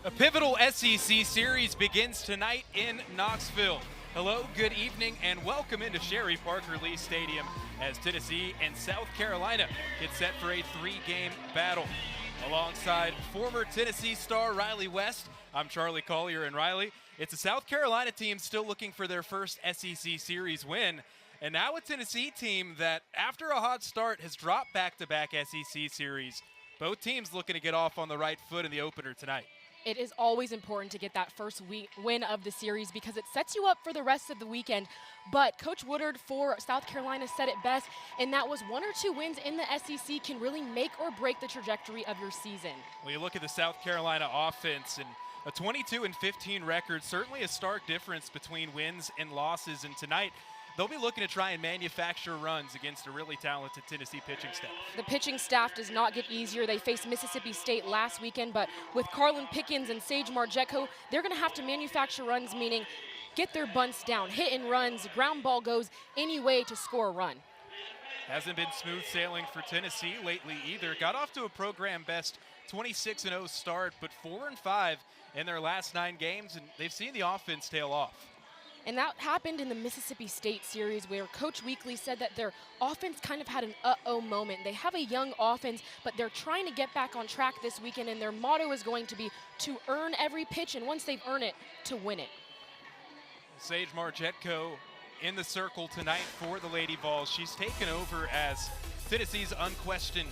A pivotal SEC series begins tonight in Knoxville. Hello, good evening, and welcome into Sherry Parker Lee Stadium as Tennessee and South Carolina get set for a three-game battle. Alongside former Tennessee star Riley West, I'm Charlie Collier, and Riley, it's a South Carolina team still looking for their first SEC series win, and now a Tennessee team that, after a hot start, has dropped back-to-back SEC series. Both teams looking to get off on the right foot in the opener tonight. It is always important to get that first win of the series because it sets you up for the rest of the weekend. But Coach Woodard for South Carolina said it best, and that was one or two wins in the SEC can really make or break the trajectory of your season. Well, you look at the South Carolina offense, and a 22-15 record, certainly a stark difference between wins and losses. And tonight, they'll be looking to try and manufacture runs against a really talented Tennessee pitching staff. The pitching staff does not get easier. They faced Mississippi State last weekend, but with Carlin Pickens and Sage Margetco, they're going to have to manufacture runs, meaning get their bunts down, hit and runs, ground ball goes, any way to score a run. Hasn't been smooth sailing for Tennessee lately either. Got off to a program best 26-0 start, but 4-5 in their last 9 games, and they've seen the offense tail off. And that happened in the Mississippi State series where Coach Weekly said that their offense kind of had an uh-oh moment. They have a young offense, but they're trying to get back on track this weekend, and their motto is going to be to earn every pitch, and once they've earned it, to win it. Sage Margetco in the circle tonight for the Lady Vols. She's taken over as Tennessee's unquestioned,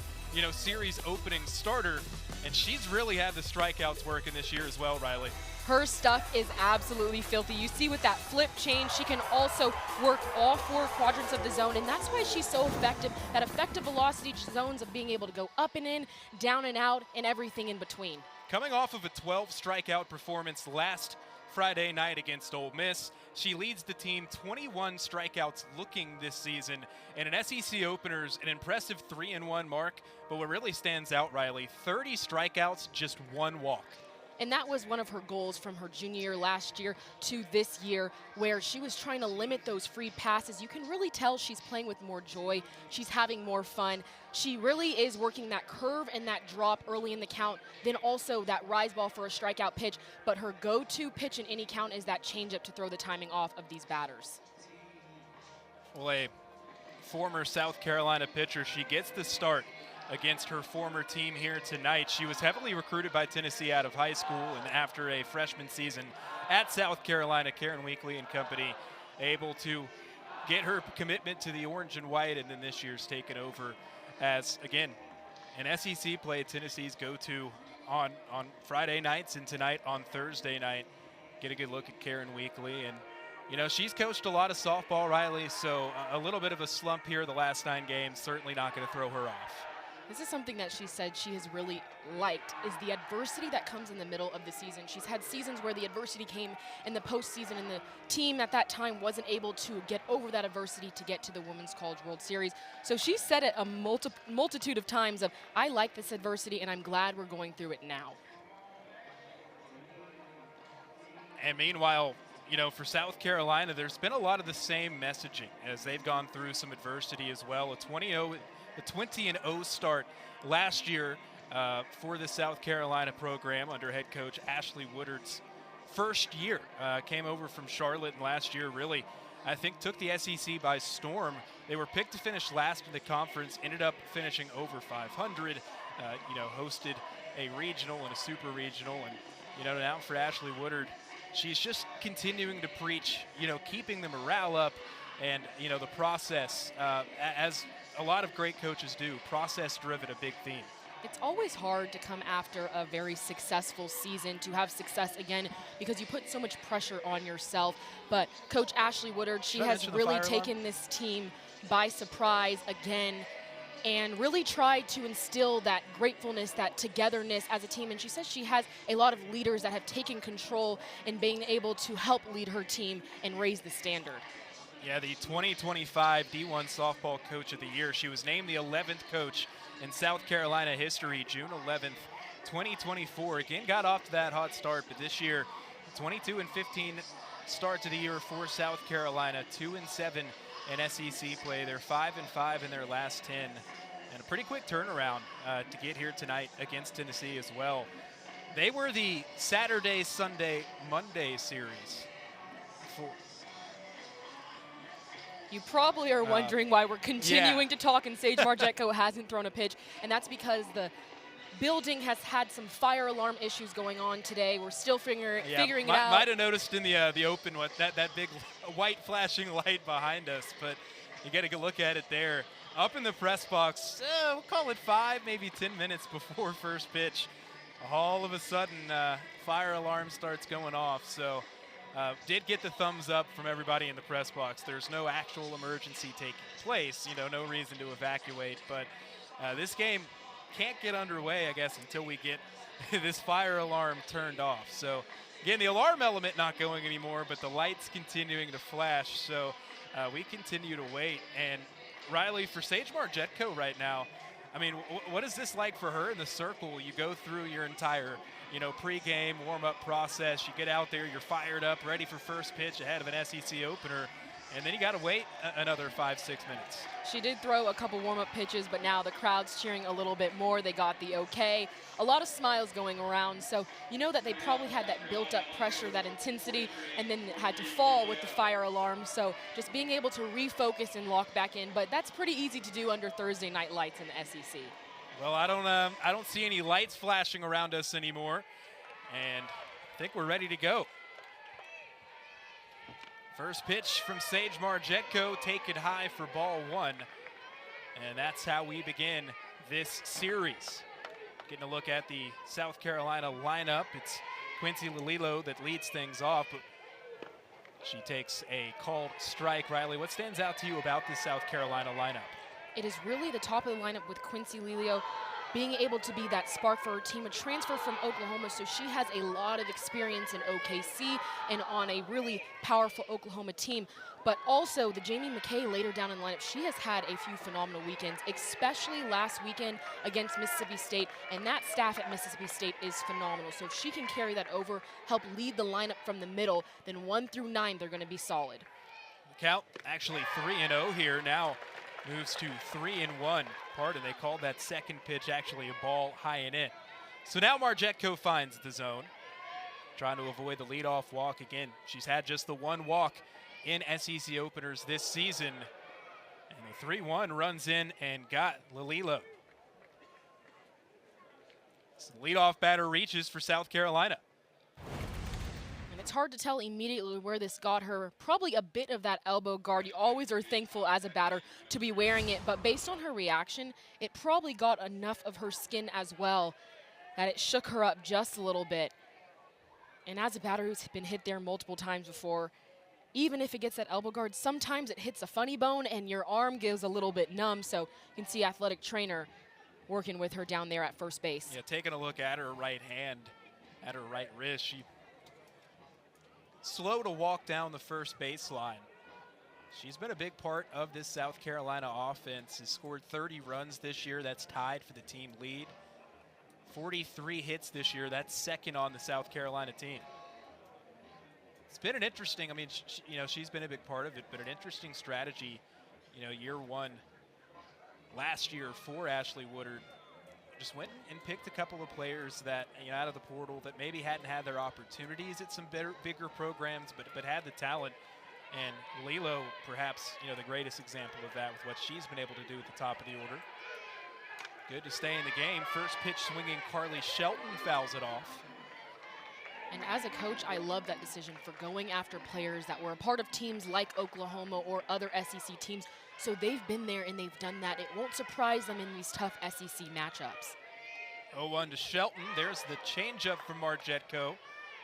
series opening starter, and she's really had the strikeouts working this year as well, Riley. Her stuff is absolutely filthy. You see with that flip change, she can also work all 4 quadrants of the zone, and that's why she's so effective. That effective velocity zones of being able to go up and in, down and out, and everything in between. Coming off of a 12 strikeout performance last Friday night against Ole Miss, she leads the team 21 strikeouts looking this season, and an SEC opener's an impressive 3-1 mark, but what really stands out, Riley, 30 strikeouts, just 1 walk. And that was one of her goals from her junior year last year to this year, where she was trying to limit those free passes. You can really tell she's playing with more joy. She's having more fun. She really is working that curve and that drop early in the count, then also that rise ball for a strikeout pitch. But her go-to pitch in any count is that changeup to throw the timing off of these batters. Well, a former South Carolina pitcher, she gets the start against her former team here tonight. She was heavily recruited by Tennessee out of high school, and after a freshman season at South Carolina, Karen Weekly and company able to get her commitment to the orange and white, and then this year's taken over as, again, an SEC play Tennessee's go-to on Friday nights and tonight on Thursday night. Get a good look at Karen Weekly, and she's coached a lot of softball, Riley, so a little bit of a slump here the last 9 games, certainly not going to throw her off. This is something that she said she has really liked, is the adversity that comes in the middle of the season. She's had seasons where the adversity came in the postseason, and the team at that time wasn't able to get over that adversity to get to the Women's College World Series. So she said it a multitude of times of, I like this adversity, and I'm glad we're going through it now. And meanwhile, for South Carolina, there's been a lot of the same messaging as they've gone through some adversity as well. A 20-0 start last year for the South Carolina program under head coach Ashley Woodard's first year. Came over from Charlotte, and last year really, I think, took the SEC by storm. They were picked to finish last in the conference, ended up finishing over 500, hosted a regional and a super regional. And, now for Ashley Woodard, she's just continuing to preach, keeping the morale up and, the process, as a lot of great coaches do, process-driven, a big theme. It's always hard to come after a very successful season to have success again because you put so much pressure on yourself. But Coach Ashley Woodard, she has really taken this team by surprise again and really tried to instill that gratefulness, that togetherness as a team. And she says she has a lot of leaders that have taken control in being able to help lead her team and raise the standard. Yeah, the 2025 D1 Softball Coach of the Year. She was named the 11th coach in South Carolina history, June 11th, 2024. Again, got off to that hot start, but this year, 22-15 start to the year for South Carolina, 2-7 in SEC play. They're 5-5 in their last 10, and a pretty quick turnaround to get here tonight against Tennessee as well. They were the Saturday, Sunday, Monday series. You probably are wondering why we're continuing to talk and Sage Margetko hasn't thrown a pitch, and that's because the building has had some fire alarm issues going on today. We're still figuring it out. Might have noticed in the open that big white flashing light behind us, but you get a good look at it there. Up in the press box, we'll call it 5, maybe 10 minutes before first pitch. All of a sudden, fire alarm starts going off. So did get the thumbs up from everybody in the press box. There's no actual emergency taking place, no reason to evacuate. But this game can't get underway, I guess, until we get this fire alarm turned off. So again, the alarm element not going anymore, but the lights continuing to flash. So we continue to wait. And Riley, for Sage Margetko right now, I mean, what is this like for her in the circle? You go through your entire, pregame warm-up process. You get out there, you're fired up, ready for first pitch ahead of an SEC opener, and then you got to wait another 5-6 minutes. She did throw a couple warm-up pitches, but now the crowd's cheering a little bit more. They got the okay. A lot of smiles going around, so you know that they probably had that built-up pressure, that intensity, and then it had to fall with the fire alarm. So just being able to refocus and lock back in, but that's pretty easy to do under Thursday night lights in the SEC. Well, I don't see any lights flashing around us anymore, and I think we're ready to go. First pitch from Sage Margetko, taken high for ball 1. And that's how we begin this series. Getting a look at the South Carolina lineup. It's Quincy Lililo that leads things off, but she takes a called strike. Riley, what stands out to you about this South Carolina lineup? It is really the top of the lineup with Quincy Lililo being able to be that spark for her team, a transfer from Oklahoma, so she has a lot of experience in OKC and on a really powerful Oklahoma team. But also the Jamie McKay later down in the lineup, she has had a few phenomenal weekends, especially last weekend against Mississippi State, and that staff at Mississippi State is phenomenal. So if she can carry that over, help lead the lineup from the middle, then 1 through 9, they're going to be solid. Count actually 3-0 here now. Moves to 3-1. Pardon, they called that second pitch actually a ball high and in. So now Margetko finds the zone, trying to avoid the leadoff walk again. She's had just the 1 walk in SEC openers this season. And the 3-1 runs in and got Lililo. So the leadoff batter reaches for South Carolina. It's hard to tell immediately where this got her. Probably a bit of that elbow guard. You always are thankful as a batter to be wearing it, but based on her reaction, it probably got enough of her skin as well that it shook her up just a little bit. And as a batter who's been hit there multiple times before, even if it gets that elbow guard, sometimes it hits a funny bone and your arm goes a little bit numb, so you can see athletic trainer working with her down there at first base. Yeah, taking a look at her right hand, at her right wrist, she slow to walk down the first baseline. She's been a big part of this South Carolina offense. Has scored 30 runs this year. That's tied for the team lead. 43 hits this year. That's second on the South Carolina team. It's been an interesting, I mean, she's been a big part of it, but an interesting strategy, year 1 last year for Ashley Woodard. Just went and picked a couple of players that, out of the portal that maybe hadn't had their opportunities at some bigger programs, but had the talent. And Lililo, perhaps, the greatest example of that with what she's been able to do at the top of the order. Good to stay in the game. First pitch swinging, Carly Shelton fouls it off. And as a coach, I love that decision for going after players that were a part of teams like Oklahoma or other SEC teams. So they've been there and they've done that. It won't surprise them in these tough SEC matchups. 0-1 to Shelton. There's the changeup from Margetko.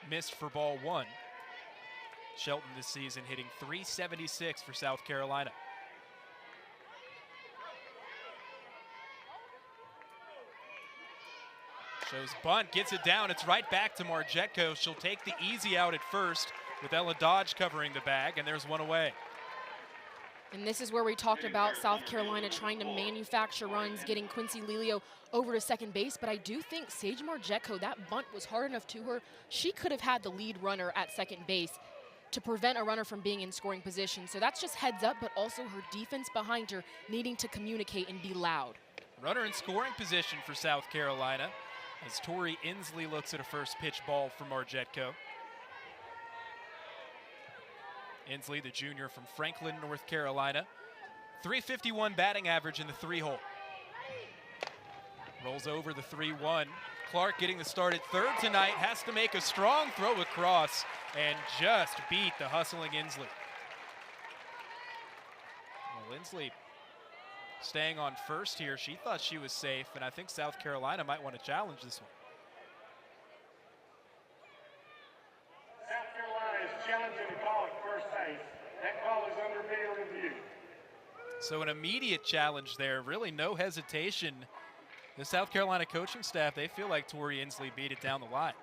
Missed for ball 1. Shelton this season hitting .376 for South Carolina. Shows bunt, gets it down. It's right back to Margetko. She'll take the easy out at first with Ella Dodge covering the bag, and there's one away. And this is where we talked about South Carolina trying to manufacture runs, getting Quincy Lililo over to second base. But I do think Sage Margetko, that bunt was hard enough to her. She could have had the lead runner at second base to prevent a runner from being in scoring position. So that's just heads up, but also her defense behind her needing to communicate and be loud. Runner in scoring position for South Carolina. as Tori Inslee looks at a first pitch ball from Margetco. Inslee, the junior from Franklin, North Carolina. .351 batting average in the 3-hole. Rolls over the 3-1. Clark getting the start at third tonight. Has to make a strong throw across and just beat the hustling Inslee. Well, Inslee staying on first here. She thought she was safe, and I think South Carolina might want to challenge this one. South Carolina is challenging the call at first base. That call is under video review. So an immediate challenge there, really no hesitation. The South Carolina coaching staff, they feel like Tori Inslee beat it down the line.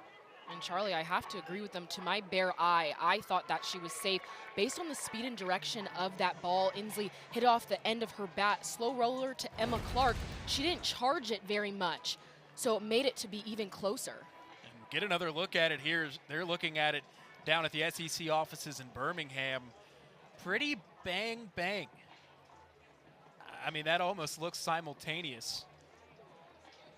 And Charlie, I have to agree with them. To my bare eye, I thought that she was safe. Based on the speed and direction of that ball, Inslee hit off the end of her bat. Slow roller to Emma Clark. She didn't charge it very much, so it made it to be even closer. And get another look at it here. They're looking at it down at the SEC offices in Birmingham. Pretty bang, bang. I mean, that almost looks simultaneous.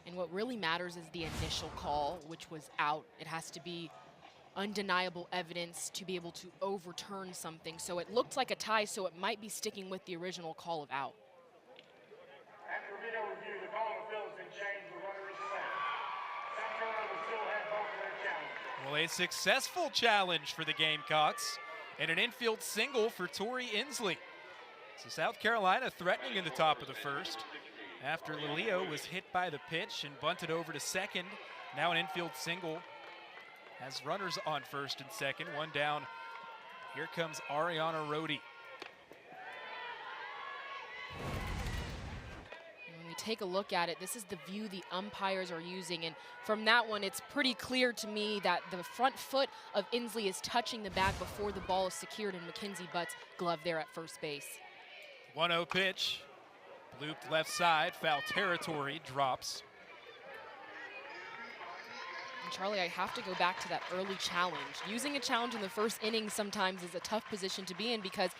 And what really matters is the initial call, which was out. It has to be undeniable evidence to be able to overturn something. So it looked like a tie, so it might be sticking with the original call of out. After video review, the call on the field has been changed. The runner is set. South Carolina will still have both of their challenges. Well, a successful challenge for the Gamecocks and an infield single for Tori Inslee. So South Carolina threatening in the top of the first after Lelio was hit by the pitch and bunted over to second. Now an infield single has runners on first and second. One down. Here comes Ariana Rohde. When we take a look at it, this is the view the umpires are using. And from that one, it's pretty clear to me that the front foot of Inslee is touching the bag before the ball is secured in Mackenzie Butt's glove there at first base. 1-0 pitch. Looped left side, foul territory, drops. And Charlie, I have to go back to that early challenge. Using a challenge in the first inning sometimes is a tough position to be in, because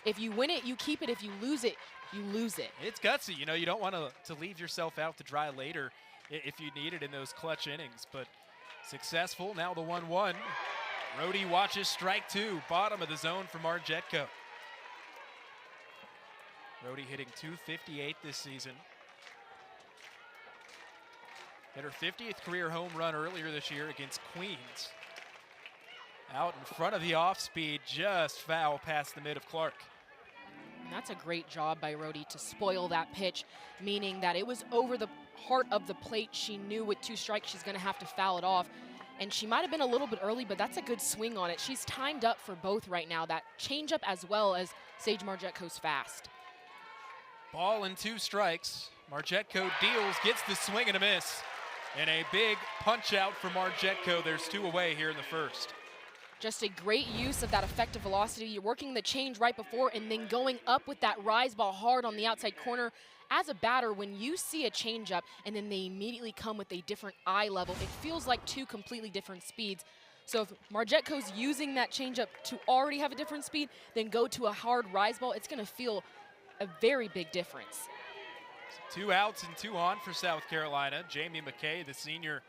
if you win it, you keep it. If you lose it, you lose it. It's gutsy. You know, you don't want to leave yourself out to dry later if you need it in those clutch innings. But successful. Now the 1-1. Rohde watches strike two. Bottom of the zone for Margetco. Rohde hitting .258 this season. Hit her 50th career home run earlier this year against Queens. Out in front of the off speed, just foul past the mid of Clark. And that's a great job by Rohde to spoil that pitch, meaning that it was over the heart of the plate. She knew with 2 strikes she's going to have to foul it off. And she might have been a little bit early, but that's a good swing on it. She's timed up for both right now, that changeup as well as Sage Margetco's fast. Ball and 2 strikes. Margetco deals, gets the swing and a miss. And a big punch out for Margetco. There's 2 away here in the first. Just a great use of that effective velocity. You're working the change right before and then going up with that rise ball hard on the outside corner. As a batter, when you see a changeup and then they immediately come with a different eye level, it feels like 2 completely different speeds. So if Margetco's using that changeup to already have a different speed, then go to a hard rise ball, it's going to feel a very big difference. So 2 outs and 2 on for South Carolina. Jamie McKay, the senior,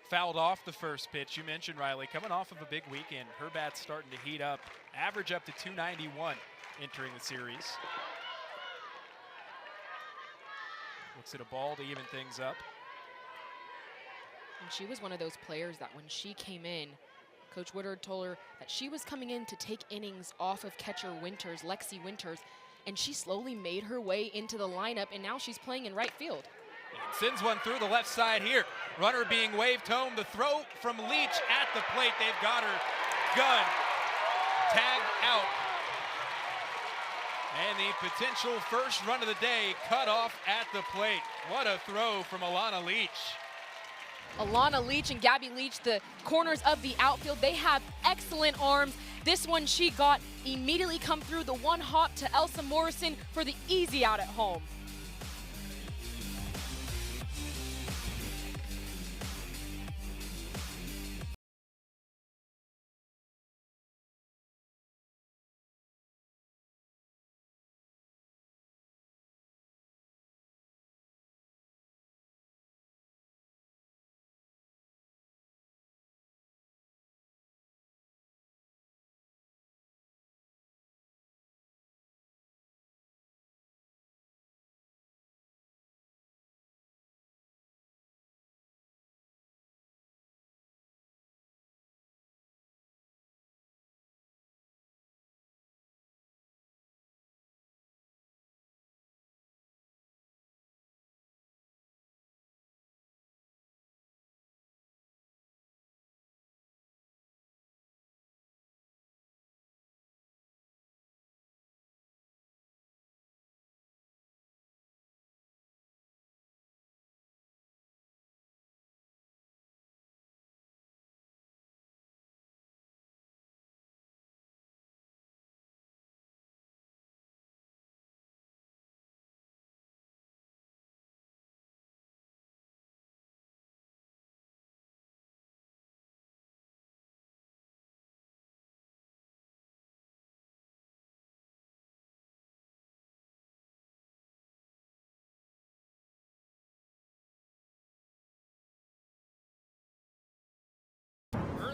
fouled off the first pitch. You mentioned Riley coming off of a big weekend. Her bat's starting to heat up. Average up to .291 entering the series. Looks at a ball to even things up. And she was one of those players that when she came in, Coach Woodard told her that she was coming in to take innings off of catcher Winters, Lexi Winters, and she slowly made her way into the lineup, and now she's playing in right field. And sends one through the left side here. Runner being waved home. The throw from Leach at the plate. They've got her. Gunn tagged out. And the potential first run of the day cut off at the plate. What a throw from Alana Leach. Alana Leach and Gabby Leach, the corners of the outfield, they have excellent arms. This one she got immediately come through the one hop to Elsa Morrison for the easy out at home.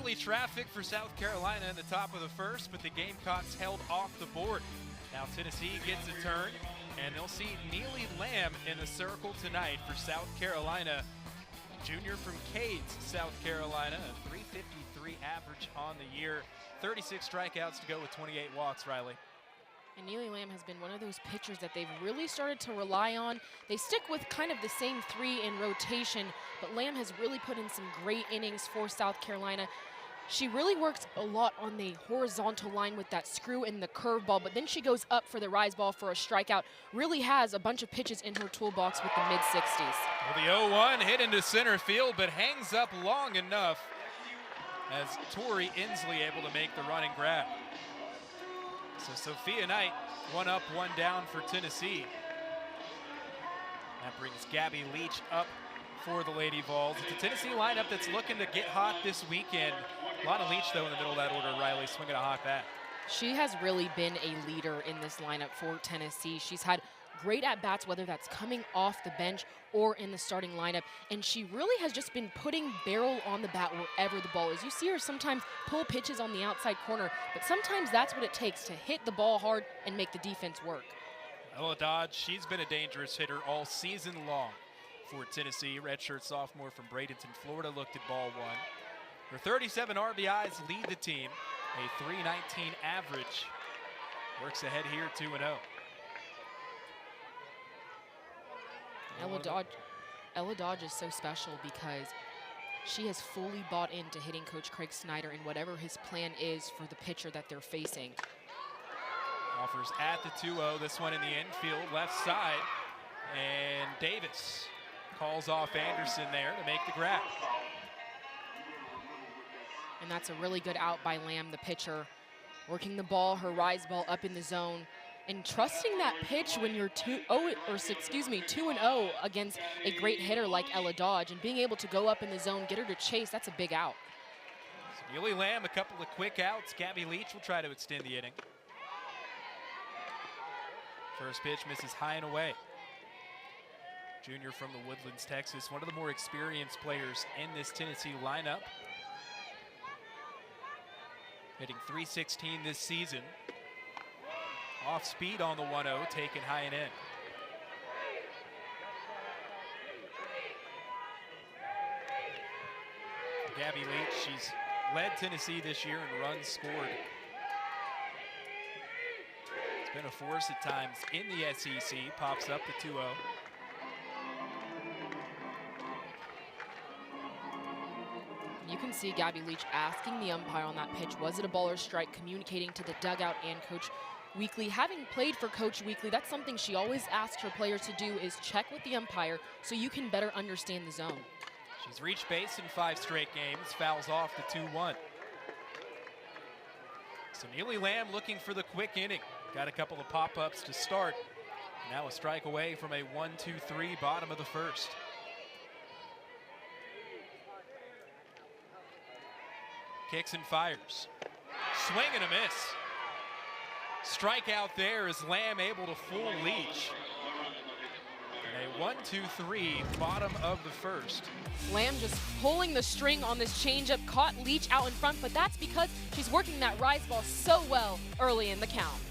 early traffic for South Carolina in the top of the first, but the Gamecocks held off the board. Now Tennessee gets a turn, and they'll see Neely Lamb in the circle tonight for South Carolina. Junior from Cades, South Carolina, a .353 average on the year. 36 strikeouts to go with 28 walks, Riley. And Neely Lamb has been one of those pitchers that they've really started to rely on. They stick with kind of the same three in rotation, but Lamb has really put in some great innings for South Carolina. She really works a lot on the horizontal line with that screw and the curveball, but then she goes up for the rise ball for a strikeout. Really has a bunch of pitches in her toolbox with the mid-60s. Well, the 0-1 hit into center field, but hangs up long enough as Tori Inslee able to make the running grab. So Sophia Knight, 1 up, 1 down for Tennessee. That brings Gabby Leach up for the Lady Vols. It's a Tennessee lineup that's looking to get hot this weekend. Lana Leach, though, in the middle of that order. Riley swinging a hot bat. She has really been a leader in this lineup for Tennessee. She's had great at-bats, whether that's coming off the bench or in the starting lineup, and she really has just been putting barrel on the bat wherever the ball is. You see her sometimes pull pitches on the outside corner, but sometimes that's what it takes to hit the ball hard and make the defense work. Ella Dodge, she's been a dangerous hitter all season long for Tennessee. Redshirt sophomore from Bradenton, Florida, looked at ball one. Her 37 RBIs lead the team, a .319 average. Works ahead here, 2-0. Ella Dodge is so special because she has fully bought into hitting Coach Craig Snyder and whatever his plan is for the pitcher that they're facing. Offers at the 2-0, this one in the infield, left side. And Davis calls off Anderson there to make the grab. And that's a really good out by Lamb, the pitcher. Working the ball, her rise ball up in the zone. And trusting that pitch when you're 2-0 against a great hitter like Ella Dodge, and being able to go up in the zone, get her to chase, that's a big out. So Neely Lamb, a couple of quick outs. Gabby Leach will try to extend the inning. First pitch misses high and away. Junior from the Woodlands, Texas, one of the more experienced players in this Tennessee lineup. Hitting .316 this season. Off speed on the 1-0, taken high and in. Gabby Leach, she's led Tennessee this year in runs scored. It's been a force at times in the SEC, pops up the 2-0. You can see Gabby Leach asking the umpire on that pitch, was it a ball or strike, communicating to the dugout and Coach Weekly. Having played for Coach Weekly, that's something she always asks her players to do, is check with the umpire so you can better understand the zone. She's reached base in 5 straight games, fouls off the 2-1. So Neely Lamb looking for the quick inning. Got a couple of pop-ups to start. Now a strike away from a 1-2-3 bottom of the first. Kicks and fires. Swing and a miss. Strikeout there is Lamb able to fool Leach. And a 1-2-3 bottom of the first. Lamb just pulling the string on this changeup, caught Leach out in front, but that's because she's working that rise ball so well early in the count.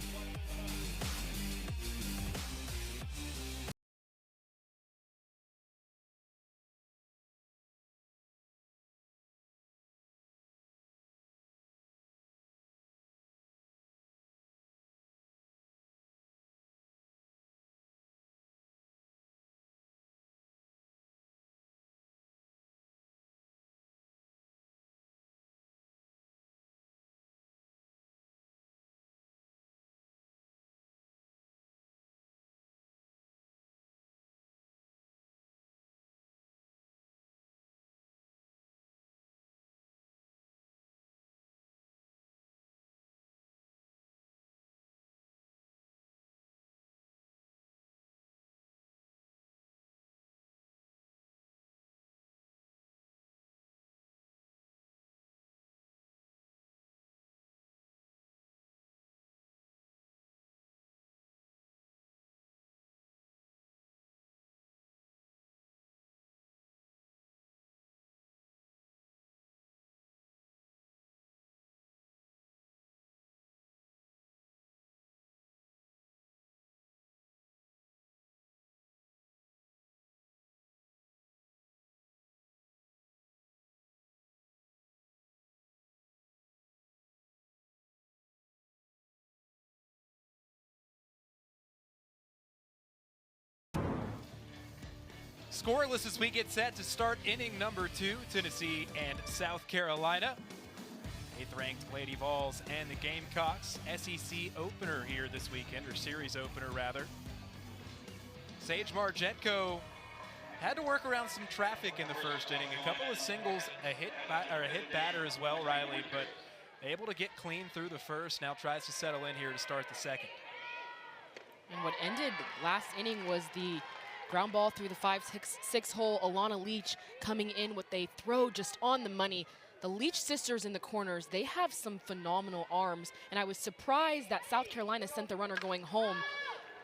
Scoreless as we get set to start inning number 2, Tennessee and South Carolina. 8th-ranked Lady Vols and the Gamecocks. SEC opener here this weekend, or series opener rather. Sage Margetko had to work around some traffic in the first inning. A couple of singles, a hit batter as well, Riley, but able to get clean through the first. Now tries to settle in here to start the second. And what ended last inning was the ground ball through the 5-6 hole. Alana Leach coming in with a throw just on the money. The Leach sisters in the corners, they have some phenomenal arms, and I was surprised that South Carolina sent the runner going home,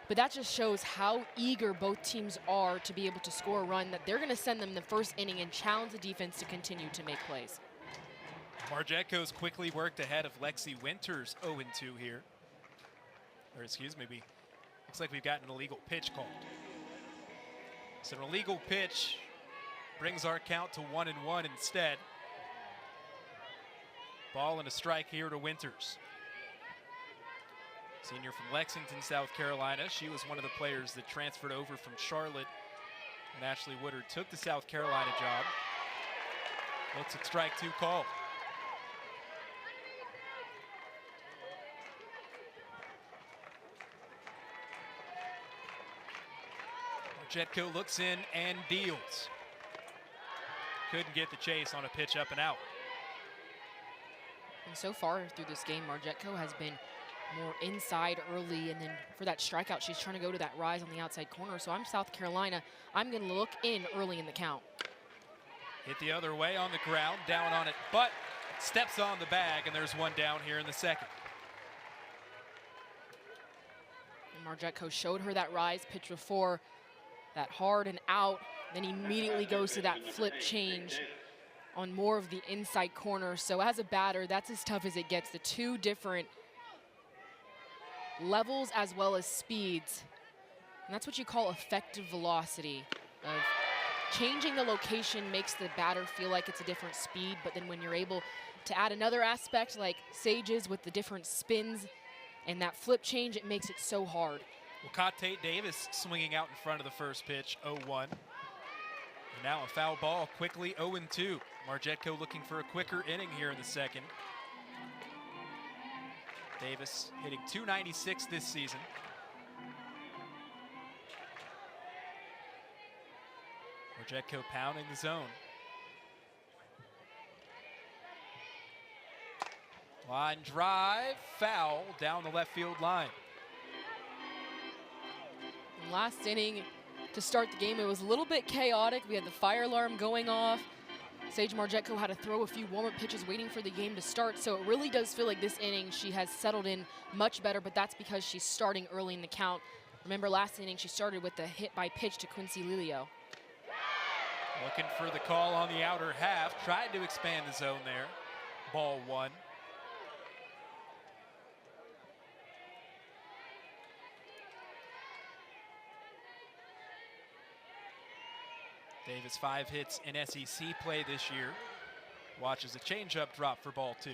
but that just shows how eager both teams are to be able to score a run, that they're going to send them the first inning and challenge the defense to continue to make plays. Margetko's quickly worked ahead of Lexi Winters, 0-2 here. Or excuse me, looks like we've got an illegal pitch called. So an illegal pitch brings our count to 1-1 instead. Ball and a strike here to Winters. Senior from Lexington, South Carolina. She was one of the players that transferred over from Charlotte when Ashley Woodard took the South Carolina job. Looks at strike 2 call. Margetko looks in and deals. Couldn't get the chase on a pitch up and out. And so far through this game, Margetko has been more inside early, and then for that strikeout, she's trying to go to that rise on the outside corner. So I'm South Carolina. I'm going to look in early in the count. Hit the other way on the ground, down on it, but steps on the bag, and there's one down here in the second. And Margetko showed her that rise pitch before, that hard and out, then immediately goes to that flip change on more of the inside corner. So as a batter, that's as tough as it gets. The two different levels as well as speeds. And that's what you call effective velocity. Of changing the location makes the batter feel like it's a different speed, but then when you're able to add another aspect like Sage's with the different spins and that flip change, it makes it so hard. Well, Tate Davis swinging out in front of the first pitch, 0-1. And now a foul ball, quickly 0-2. Margetko looking for a quicker inning here in the second. Davis hitting .296 this season. Margetko pounding the zone. Line drive, foul down the left field line. Last inning to start the game, it was a little bit chaotic. We had the fire alarm going off. Sage Margetko had to throw a few warm-up pitches waiting for the game to start, so it really does feel like this inning she has settled in much better, but that's because she's starting early in the count. Remember last inning she started with the hit by pitch to Quincy Lilio. Looking for the call on the outer half, tried to expand the zone there. Ball 1. Davis 5 hits in SEC play this year. Watches a changeup drop for ball 2.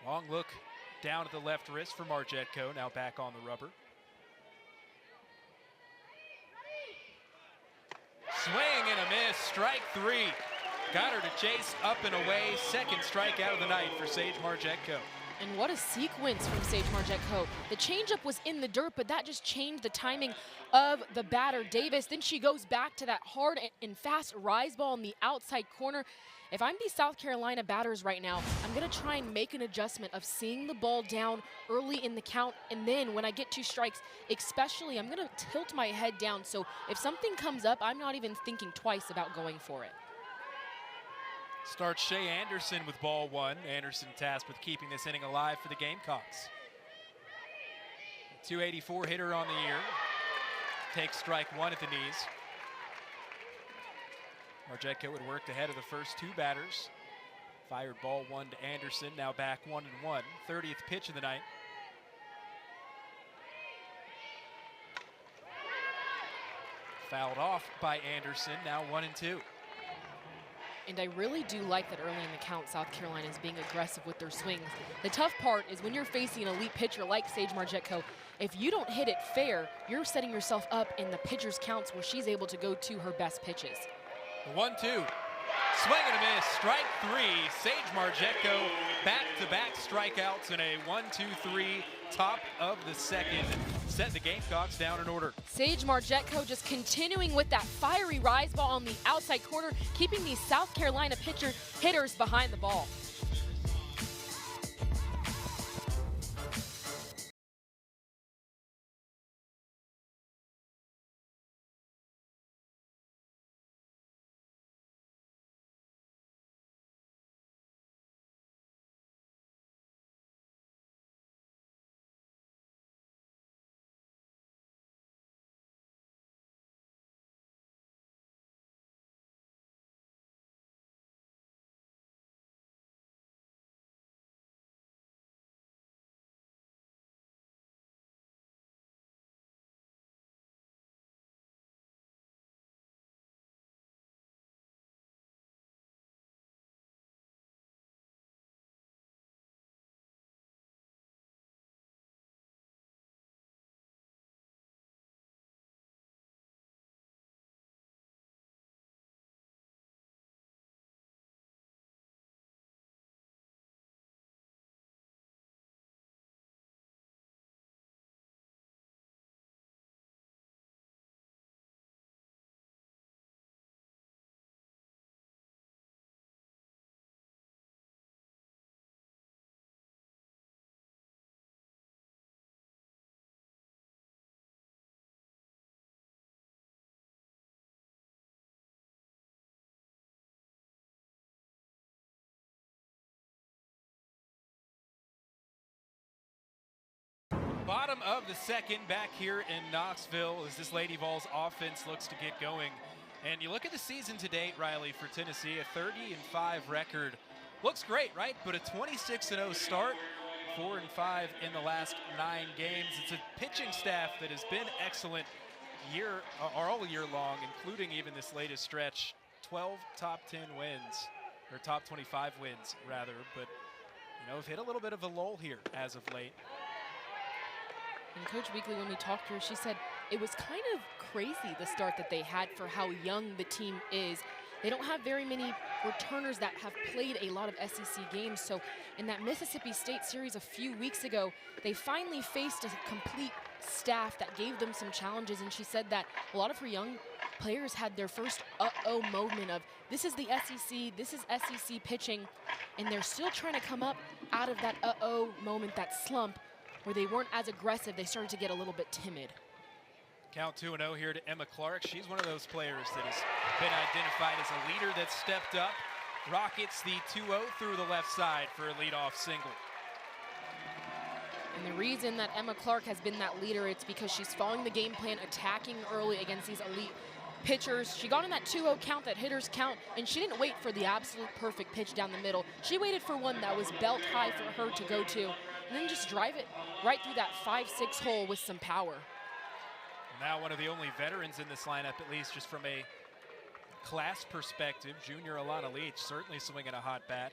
Long look down at the left wrist for Margetko, now back on the rubber. Swing and a miss, strike 3. Got her to chase up and away. Second strikeout of the night for Sage Margetko. And what a sequence from Sage Margetko. The changeup was in the dirt, but that just changed the timing of the batter, Davis. Then she goes back to that hard and fast rise ball in the outside corner. If I'm the South Carolina batters right now, I'm going to try and make an adjustment of seeing the ball down early in the count, and then when I get 2 strikes, especially, I'm going to tilt my head down. So if something comes up, I'm not even thinking twice about going for it. Starts Shea Anderson with ball 1. Anderson tasked with keeping this inning alive for the Gamecocks. 284 hitter on the year. Takes strike 1 at the knees. Margetko had worked ahead of the first 2 batters. Fired ball 1 to Anderson, now back 1-1. 30th pitch of the night. Fouled off by Anderson, now 1-2. And I really do like that early in the count, South Carolina is being aggressive with their swings. The tough part is when you're facing an elite pitcher like Sage Marjetko, if you don't hit it fair, you're setting yourself up in the pitcher's counts where she's able to go to her best pitches. The 1-2. Swing and a miss. Strike 3. Sage Marjetko back-to-back strikeouts in a 1-2-3 top of the second. Set the Gamecocks down in order. Sage Marjetko just continuing with that fiery rise ball on the outside corner, keeping these South Carolina hitters behind the ball. Bottom of the second back here in Knoxville as this Lady Vols offense looks to get going. And you look at the season to date, Riley, for Tennessee, a 30-5 record. Looks great, right? But a 26-0 start, 4-5 in the last 9 games. It's a pitching staff that has been excellent all year long, including even this latest stretch. 12 top 10 wins, or top 25 wins, rather. But, you know, have hit a little bit of a lull here as of late. And Coach Weekly, when we talked to her, she said it was kind of crazy the start that they had for how young the team is. They don't have very many returners that have played a lot of SEC games. So in that Mississippi State series a few weeks ago, they finally faced a complete staff that gave them some challenges. And she said that a lot of her young players had their first uh-oh moment of, this is the SEC, this is SEC pitching. And they're still trying to come up out of that uh-oh moment, that slump, where they weren't as aggressive. They started to get a little bit timid. Count 2-0 here to Emma Clark. She's one of those players that has been identified as a leader that's stepped up. Rockets the 2-0 through the left side for a leadoff single. And the reason that Emma Clark has been that leader, it's because she's following the game plan, attacking early against these elite pitchers. She got in that 2-0 count, that hitter's count, and she didn't wait for the absolute perfect pitch down the middle. She waited for one that was belt high for her to go to, and then just drive it right through that 5-6 hole with some power. Now one of the only veterans in this lineup, at least just from a class perspective, junior Alana Leach, certainly swinging a hot bat.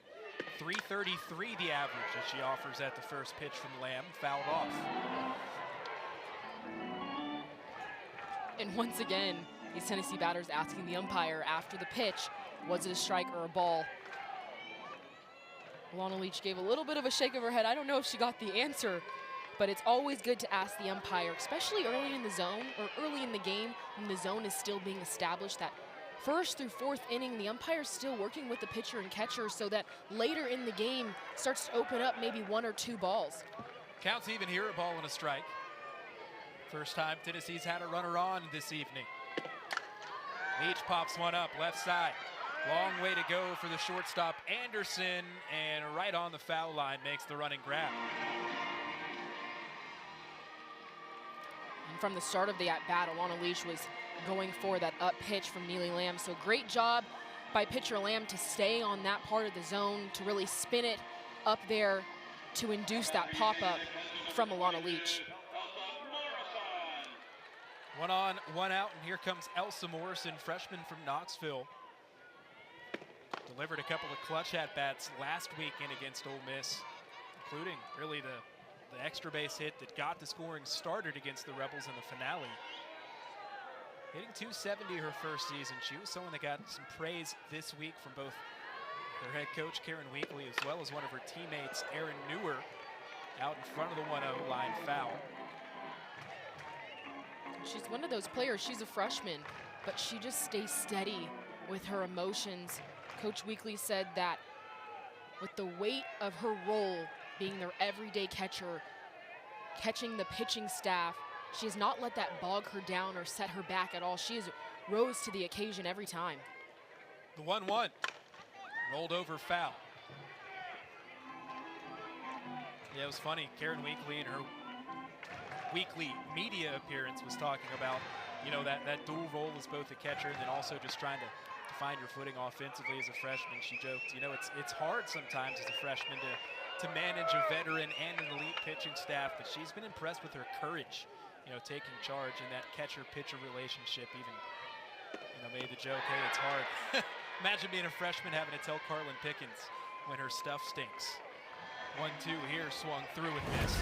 333 the average as she offers at the first pitch from Lamb, fouled off. And once again, these Tennessee batters asking the umpire after the pitch, was it a strike or a ball? Alana Leach gave a little bit of a shake of her head. I don't know if she got the answer, but it's always good to ask the umpire, especially early in the zone or early in the game when the zone is still being established, that first through fourth inning, the umpire is still working with the pitcher and catcher so that later in the game starts to open up maybe 1 or 2 balls. Counts even here, a ball and a strike. First time Tennessee's had a runner on this evening. Leach pops one up, left side. Long way to go for the shortstop, Anderson, and right on the foul line makes the running grab. And from the start of the at-bat, Alana Leach was going for that up pitch from Neely Lamb. So great job by pitcher Lamb to stay on that part of the zone, to really spin it up there to induce that pop-up from Alana Leach. 1 on, 1 out, and here comes Elsa Morrison, freshman from Knoxville. delivered a couple of clutch at-bats last weekend against Ole Miss, including really the extra base hit that got the scoring started against the Rebels in the finale. Hitting .270 her first season. She was someone that got some praise this week from both her head coach, Karen Weekly, as well as one of her teammates, Erin Newer, out in front of the 1-0 line foul. She's one of those players, she's a freshman, but she just stays steady with her emotions. Coach Weekly said that with the weight of her role being their everyday catcher, catching the pitching staff, she has not let that bog her down or set her back at all. She has rose to the occasion every time. The 1-1, rolled over foul. Yeah, it was funny. Karen Weekly in her weekly media appearance was talking about, you know, that dual role as both a catcher and then also just trying to find your footing offensively as a freshman. She joked, you know, it's hard sometimes as a freshman to manage a veteran and an elite pitching staff, but she's been impressed with her courage, you know, taking charge in that catcher-pitcher relationship. Even, you know, made the joke, hey, it's hard. Imagine being a freshman having to tell Carlin Pickens when her stuff stinks. 1-2 here, swung through and missed.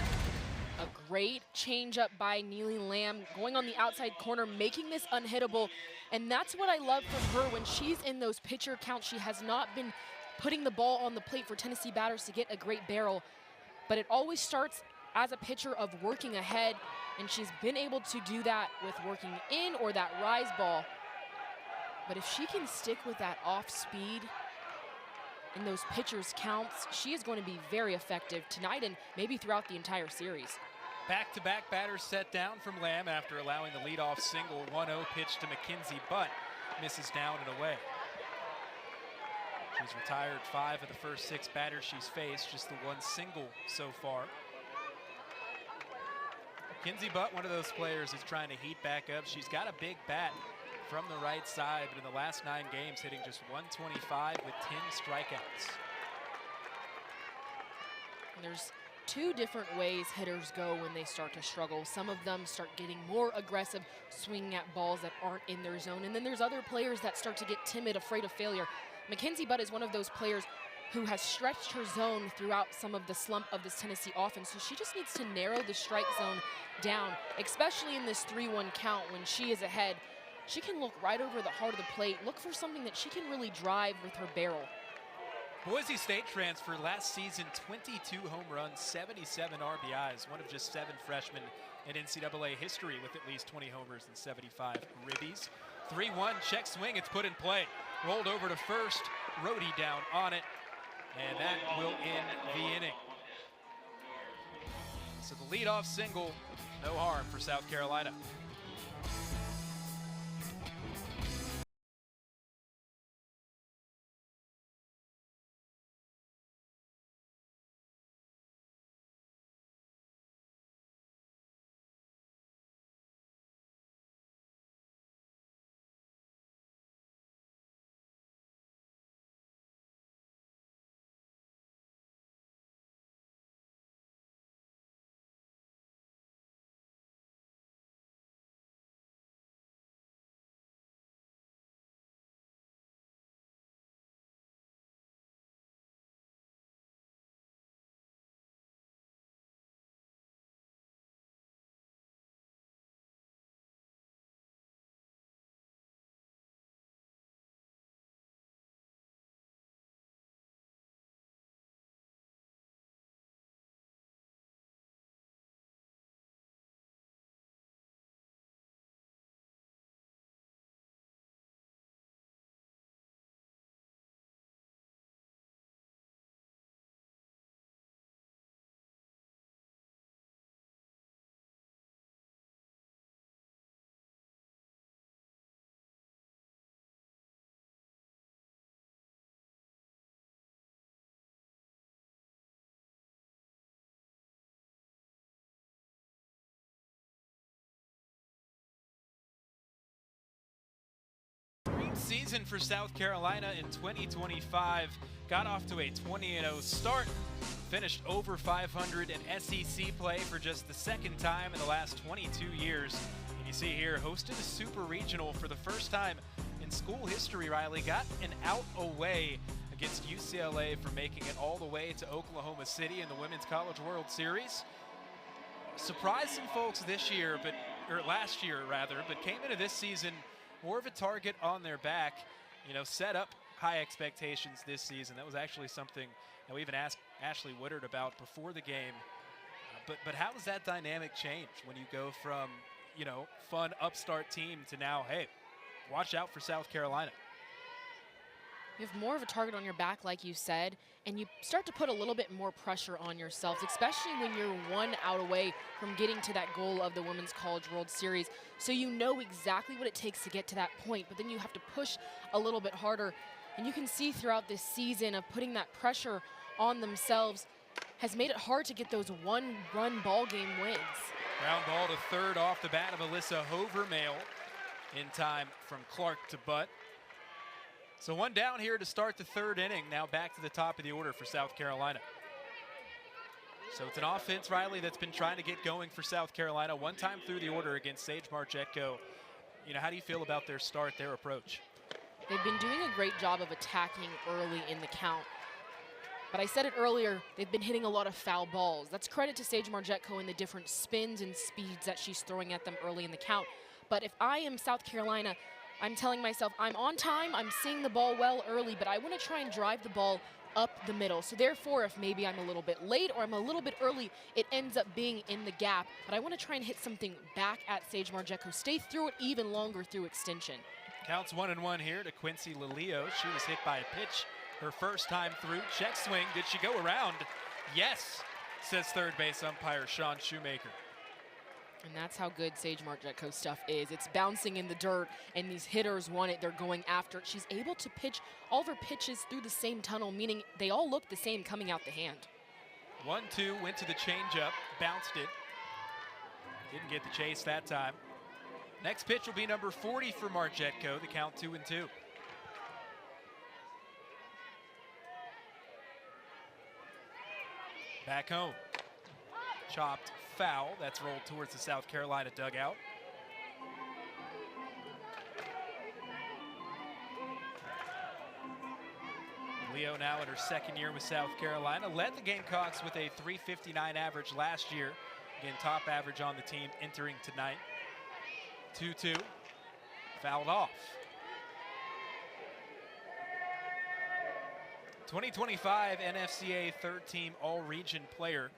A great changeup by Neely Lamb, going on the outside corner, making this unhittable. And that's what I love from her when she's in those pitcher counts. She has not been putting the ball on the plate for Tennessee batters to get a great barrel. But it always starts as a pitcher of working ahead, and she's been able to do that with working in or that rise ball. But if she can stick with that off speed in those pitchers counts, she is going to be very effective tonight and maybe throughout the entire series. Back-to-back batters set down from Lamb after allowing the leadoff single. 1-0 pitch to Mackenzie Butt, misses down and away. She's retired 5 of the first 6 batters she's faced, just the 1 single so far. Mackenzie Butt, one of those players who's trying to heat back up. She's got a big bat from the right side, but in the last 9 games, hitting just 125 with 10 strikeouts. And there's 2 different ways hitters go when they start to struggle. Some of them start getting more aggressive, swinging at balls that aren't in their zone. And then there's other players that start to get timid, afraid of failure. Mackenzie Butt is one of those players who has stretched her zone throughout some of the slump of this Tennessee offense. So she just needs to narrow the strike zone down, especially in this 3-1 count when she is ahead. She can look right over the heart of the plate, look for something that she can really drive with her barrel. Boise State transfer last season, 22 home runs, 77 RBIs, one of just 7 freshmen in NCAA history with at least 20 homers and 75 ribbies. 3-1, check swing, it's put in play. Rolled over to first, Rhodey down on it, and that will end the inning. So the leadoff single, no harm for South Carolina. Season for South Carolina in 2025. Got off to a 20-0 start. Finished over 500 in SEC play for just the 2nd time in the last 22 years. And you see here, hosted a super regional for the first time in school history, Riley. Got an out away against UCLA for making it all the way to Oklahoma City in the Women's College World Series. Surprised some folks this year, or last year rather, but came into this season more of a target on their back. You know, set up high expectations this season. That was actually something that we even asked Ashley Woodard about before the game. But how does that dynamic change when you go from, you know, fun upstart team to now, hey, watch out for South Carolina? You have more of a target on your back, like you said, and you start to put a little bit more pressure on yourselves, especially when you're 1 out away from getting to that goal of the Women's College World Series. So you know exactly what it takes to get to that point, but then you have to push a little bit harder. And you can see throughout this season of putting that pressure on themselves has made it hard to get those one-run ball game wins. Ground ball to third off the bat of Alyssa Hovermail in time from Clark to Butt. So one down here to start the third inning. Now back to the top of the order for South Carolina. So it's an offense, Riley, that's been trying to get going for South Carolina. One time through the order against Sage Marjetko. You know, how do you feel about their start, their approach? They've been doing a great job of attacking early in the count. But I said it earlier, they've been hitting a lot of foul balls. That's credit to Sage Marjetko and the different spins and speeds that she's throwing at them early in the count. But if I am South Carolina, I'm telling myself, I'm on time, I'm seeing the ball well early, but I want to try and drive the ball up the middle. So therefore, if maybe I'm a little bit late or I'm a little bit early, it ends up being in the gap. But I want to try and hit something back at Sage Marjetko, stay through it even longer through extension. Counts 1-1 here to Quincy Lelio. She was hit by a pitch her first time through. Check swing, did she go around? Yes, says third base umpire Sean Shoemaker. And that's how good Sage Marjetko stuff is. It's bouncing in the dirt, and these hitters want it. They're going after it. She's able to pitch all of her pitches through the same tunnel, meaning they all look the same coming out the hand. 1-2, went to the changeup, bounced it. Didn't get the chase that time. Next pitch will be number 40 for Marjetko, the count 2-2. Back home. Chopped foul. That's rolled towards the South Carolina dugout. Leo now in her second year with South Carolina. Led the Gamecocks with a .359 average last year. Again, top average on the team entering tonight. 2-2. Fouled off. 2025 NFCA third-team all-region player.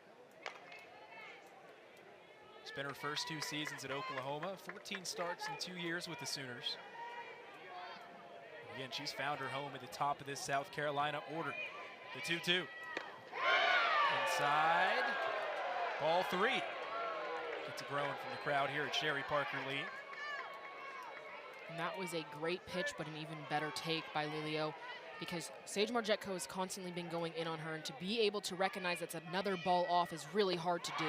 Spent her first 2 seasons at Oklahoma, 14 starts in 2 years with the Sooners. Again, she's found her home at the top of this South Carolina order. The 2-2. Inside. Ball 3. Gets a groan from the crowd here at Sherry Parker Lee. And that was a great pitch, but an even better take by Lelio, because Sage Marjetko has constantly been going in on her, and to be able to recognize that's another ball off is really hard to do.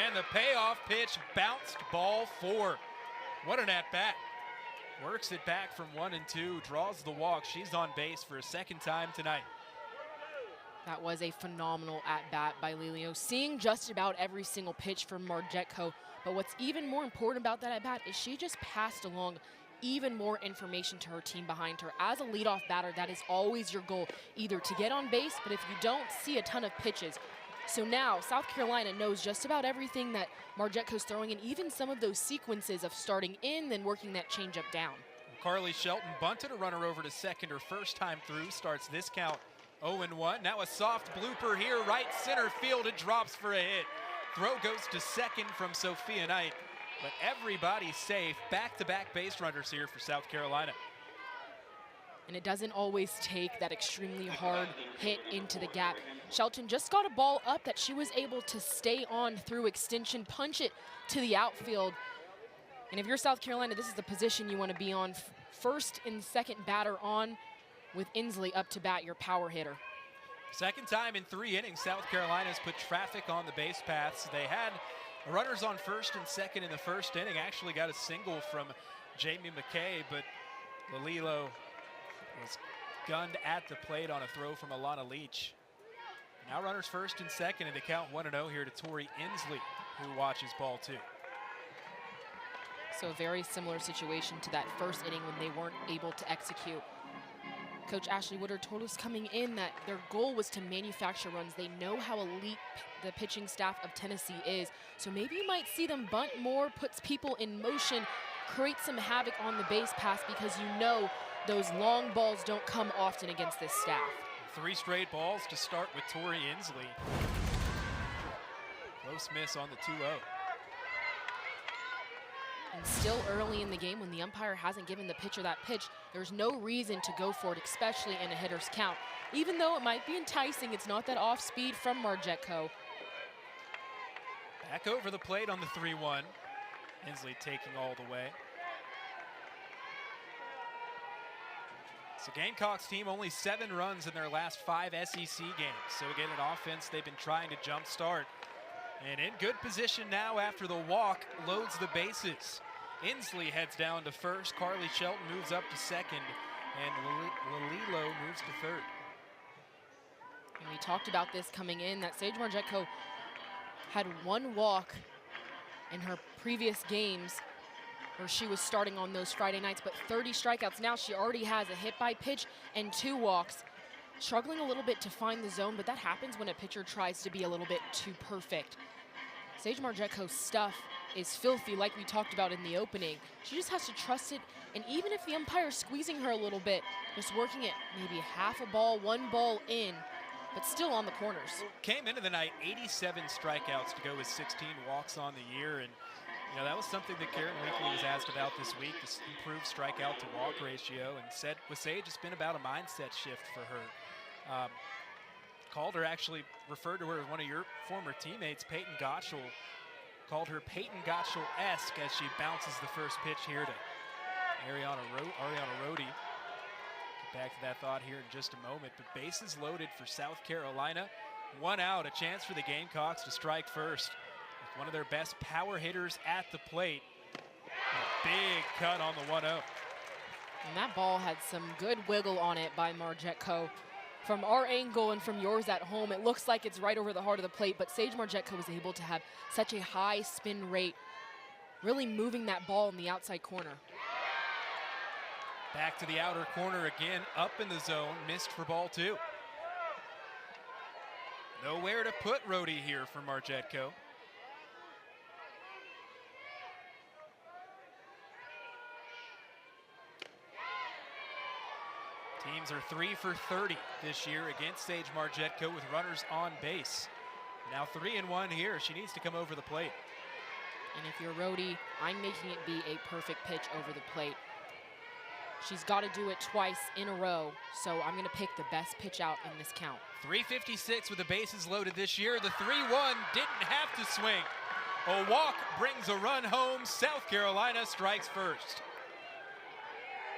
And the payoff pitch bounced ball 4. What an at-bat. Works it back from 1 and 2, draws the walk. She's on base for a second time tonight. That was a phenomenal at-bat by Lelio, seeing just about every single pitch from Marjetko. But what's even more important about that at-bat is she just passed along even more information to her team behind her. As a leadoff batter, that is always your goal, either to get on base, but if you don't see a ton of pitches. So now South Carolina knows just about everything that Marjetko's throwing, and even some of those sequences of starting in, then working that changeup down. Carly Shelton bunted a runner over to second her first time through, starts this count 0-1. Now a soft blooper here, right center field, it drops for a hit. Throw goes to second from Sophia Knight, but everybody's safe. Back-to-back base runners here for South Carolina. And it doesn't always take that extremely hard hit into the gap. Shelton just got a ball up that she was able to stay on through extension, punch it to the outfield. And if you're South Carolina, this is the position you want to be on. First and second batter on, with Inslee up to bat, your power hitter. Second time in 3 innings, South Carolina's put traffic on the base paths. They had runners on first and second in the first inning. Actually got a single from Jamie McKay, but Lelio was gunned at the plate on a throw from Alana Leach. Now runners first and second, and they count 1-0 here to Tori Inslee, who watches ball 2. So a very similar situation to that first inning when they weren't able to execute. Coach Ashley Woodard told us coming in that their goal was to manufacture runs. They know how elite the pitching staff of Tennessee is. So maybe you might see them bunt more, puts people in motion, create some havoc on the base pass, because you know those long balls don't come often against this staff. 3 straight balls to start with Tori Inslee. Close miss on the 2-0. And still early in the game, when the umpire hasn't given the pitcher that pitch, there's no reason to go for it, especially in a hitter's count. Even though it might be enticing, it's not that off speed from Margetco. Back over the plate on the 3-1. Inslee taking all the way. So Gamecocks team only 7 runs in their last 5 SEC games. So again, an offense they've been trying to jump start. And in good position now after the walk, loads the bases. Inslee heads down to first. Carly Shelton moves up to second. And Lalilo moves to third. And we talked about this coming in, that Sage Margetco had 1 walk in her previous games where she was starting on those Friday nights, but 30 strikeouts. Now she already has a hit by pitch and 2 walks. Struggling a little bit to find the zone, but that happens when a pitcher tries to be a little bit too perfect. Sage Margetco's stuff is filthy, like we talked about in the opening. She just has to trust it, and even if the umpire's squeezing her a little bit, just working it maybe half a ball, 1 ball in, but still on the corners. Came into the night 87 strikeouts to go with 16 walks on the year, and you know, that was something that Karen Winkley was asked about this week, this improved strikeout to walk ratio, and said with Sage it's been about a mindset shift for her. Calder actually referred to her as one of your former teammates, Peyton Gottschall. Called her Peyton Gottschall-esque as she bounces the first pitch here to Ariana Rhodey. Get back to that thought here in just a moment. But bases loaded for South Carolina. 1 out, a chance for the Gamecocks to strike first. With one of their best power hitters at the plate. A big cut on the 1-0. And that ball had some good wiggle on it by Margetco. From our angle and from yours at home, it looks like it's right over the heart of the plate, but Sage Margetco was able to have such a high spin rate, really moving that ball in the outside corner. Back to the outer corner again, up in the zone, missed for ball 2. Nowhere to put Rhodey here for Margetco. Teams are 3 for 30 this year against Sage Margetco with runners on base. Now 3-1 here. She needs to come over the plate. And if you're Rhodey, I'm making it be a perfect pitch over the plate. She's got to do it twice in a row, so I'm going to pick the best pitch out in this count. 356 with the bases loaded this year. The 3-1 didn't have to swing. A walk brings a run home. South Carolina strikes first.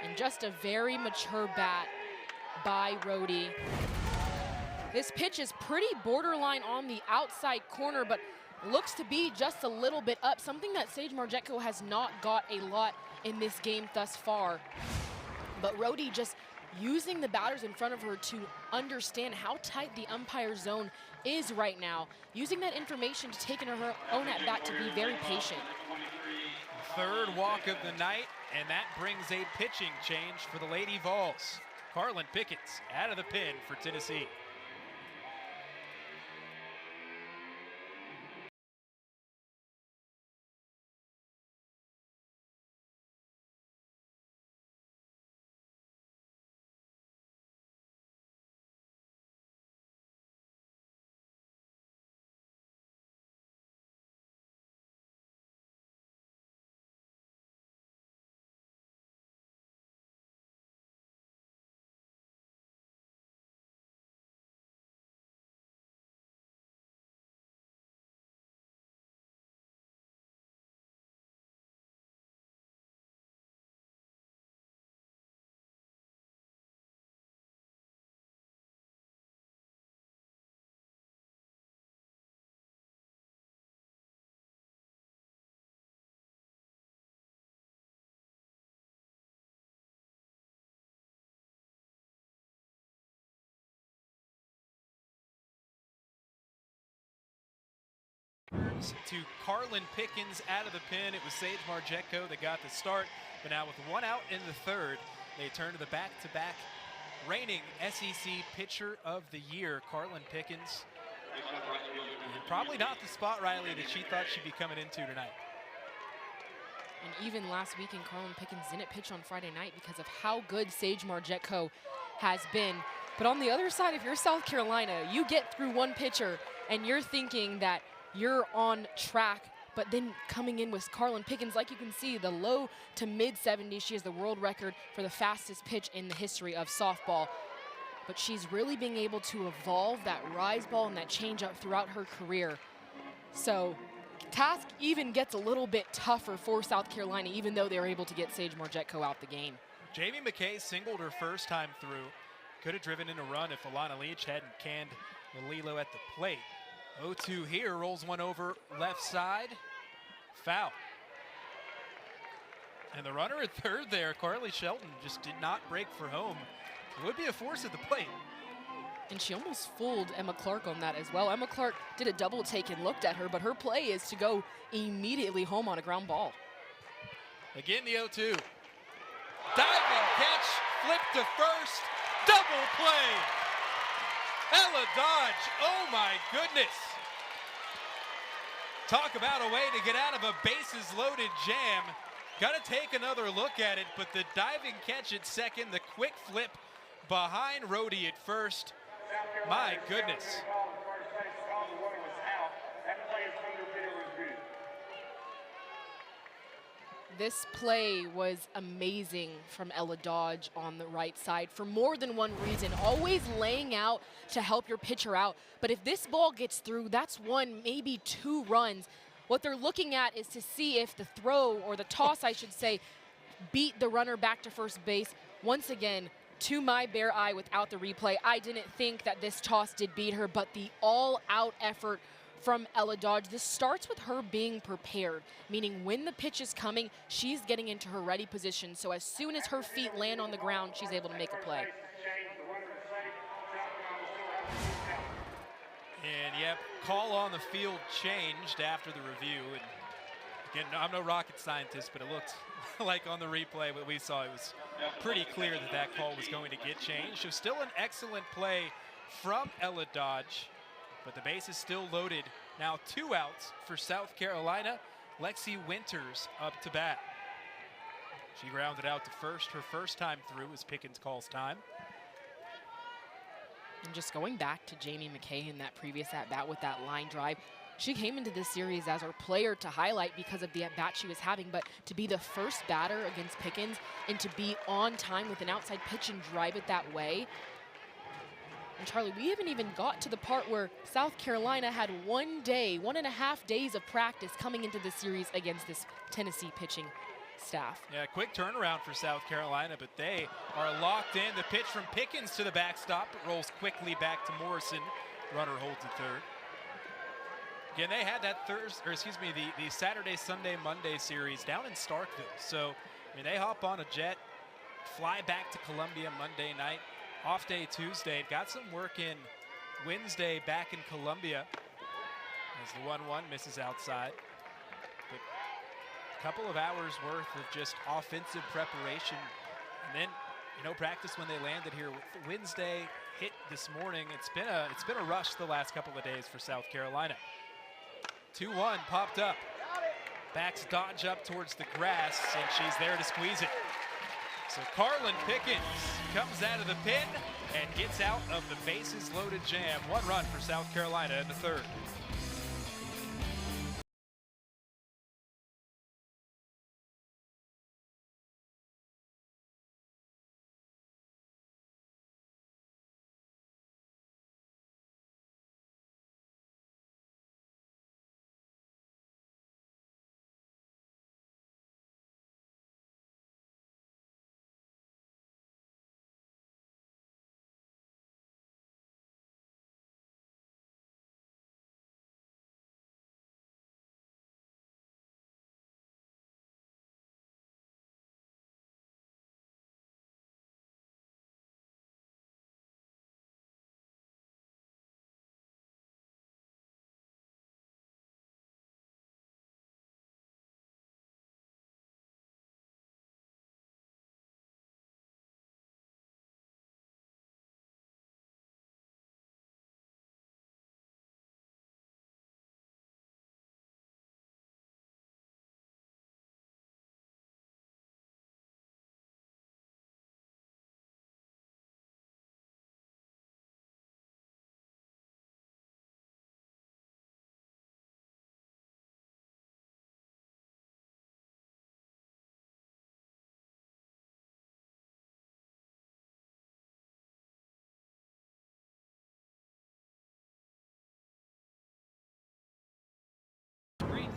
And just a very mature bat by Rhodey. This pitch is pretty borderline on the outside corner, but looks to be just a little bit up, something that Sage Margetco has not got a lot in this game thus far. But Rhodey just using the batters in front of her to understand how tight the umpire zone is right now, using that information to take in her own at bat to be very patient. Third walk of the night, and that brings a pitching change for the Lady Vols. Carlin Pickens out of the pen for Tennessee. To Carlin Pickens out of the pen. It was Sage Margetco that got the start, but now with 1 out in the third, they turn to the back-to-back reigning SEC Pitcher of the Year, Carlin Pickens. And probably not the spot, Riley, that she thought she'd be coming into tonight. And even last weekend, Carlin Pickens didn't pitch on Friday night because of how good Sage Margetco has been. But on the other side, if you're South Carolina, you get through one pitcher and you're thinking that you're on track, but then coming in with Carlin Pickens, like you can see, the low to mid 70s. She has the world record for the fastest pitch in the history of softball. But she's really being able to evolve that rise ball and that changeup throughout her career. So task even gets a little bit tougher for South Carolina, even though they were able to get Sage Margetco out the game. Jamie McKay singled her first time through. Could have driven in a run if Alana Leach hadn't canned Lilo at the plate. 0-2 here, rolls one over left side. Foul. And the runner at third there, Carly Shelton, just did not break for home. It would be a force at the plate. And she almost fooled Emma Clark on that as well. Emma Clark did a double take and looked at her, but her play is to go immediately home on a ground ball. Again, the 0-2. Diving catch, flip to first, double play. Ella Dodge, oh my goodness. Talk about a way to get out of a bases loaded jam. Got to take another look at it, but the diving catch at second, the quick flip behind Rhodey at first. My goodness. This play was amazing from Ella Dodge on the right side for more than one reason. Always laying out to help your pitcher out. But if this ball gets through, that's one, maybe two runs. What they're looking at is to see if the throw, or the toss, I should say, beat the runner back to first base. Once again, to my bare eye without the replay, I didn't think that this toss did beat her, but the all-out effort from Ella Dodge. This starts with her being prepared, meaning when the pitch is coming, she's getting into her ready position. So as soon as her feet land on the ground, she's able to make a play. And yep, call on the field changed after the review. And again, I'm no rocket scientist, but it looked like on the replay what we saw, it was pretty clear that that call was going to get changed. It was still an excellent play from Ella Dodge, but the base is still loaded. Now 2 outs for South Carolina. Lexi Winters up to bat. She grounded out to first her first time through as Pickens calls time. And just going back to Jamie McKay in that previous at-bat with that line drive, she came into this series as our player to highlight because of the at-bat she was having, but to be the first batter against Pickens and to be on time with an outside pitch and drive it that way. And Charlie, we haven't even got to the part where South Carolina had 1 day, 1.5 days of practice coming into this series against this Tennessee pitching staff. Yeah, quick turnaround for South Carolina, but they are locked in. The pitch from Pickens to the backstop. It rolls quickly back to Morrison. Runner holds at third. Again, they had that the Saturday, Sunday, Monday series down in Starkville. So, I mean, they hop on a jet, fly back to Columbia Monday night, off day Tuesday. Got some work in Wednesday back in Columbia as the 1-1 misses outside. But a couple of hours worth of just offensive preparation. And then, you know, practice when they landed here. Wednesday hit this morning. It's been a rush the last couple of days for South Carolina. 2-1 popped up. Backs Dodge up towards the grass, and she's there to squeeze it. So Carlin Pickens comes out of the pin and gets out of the bases loaded jam. 1 run for South Carolina in the third.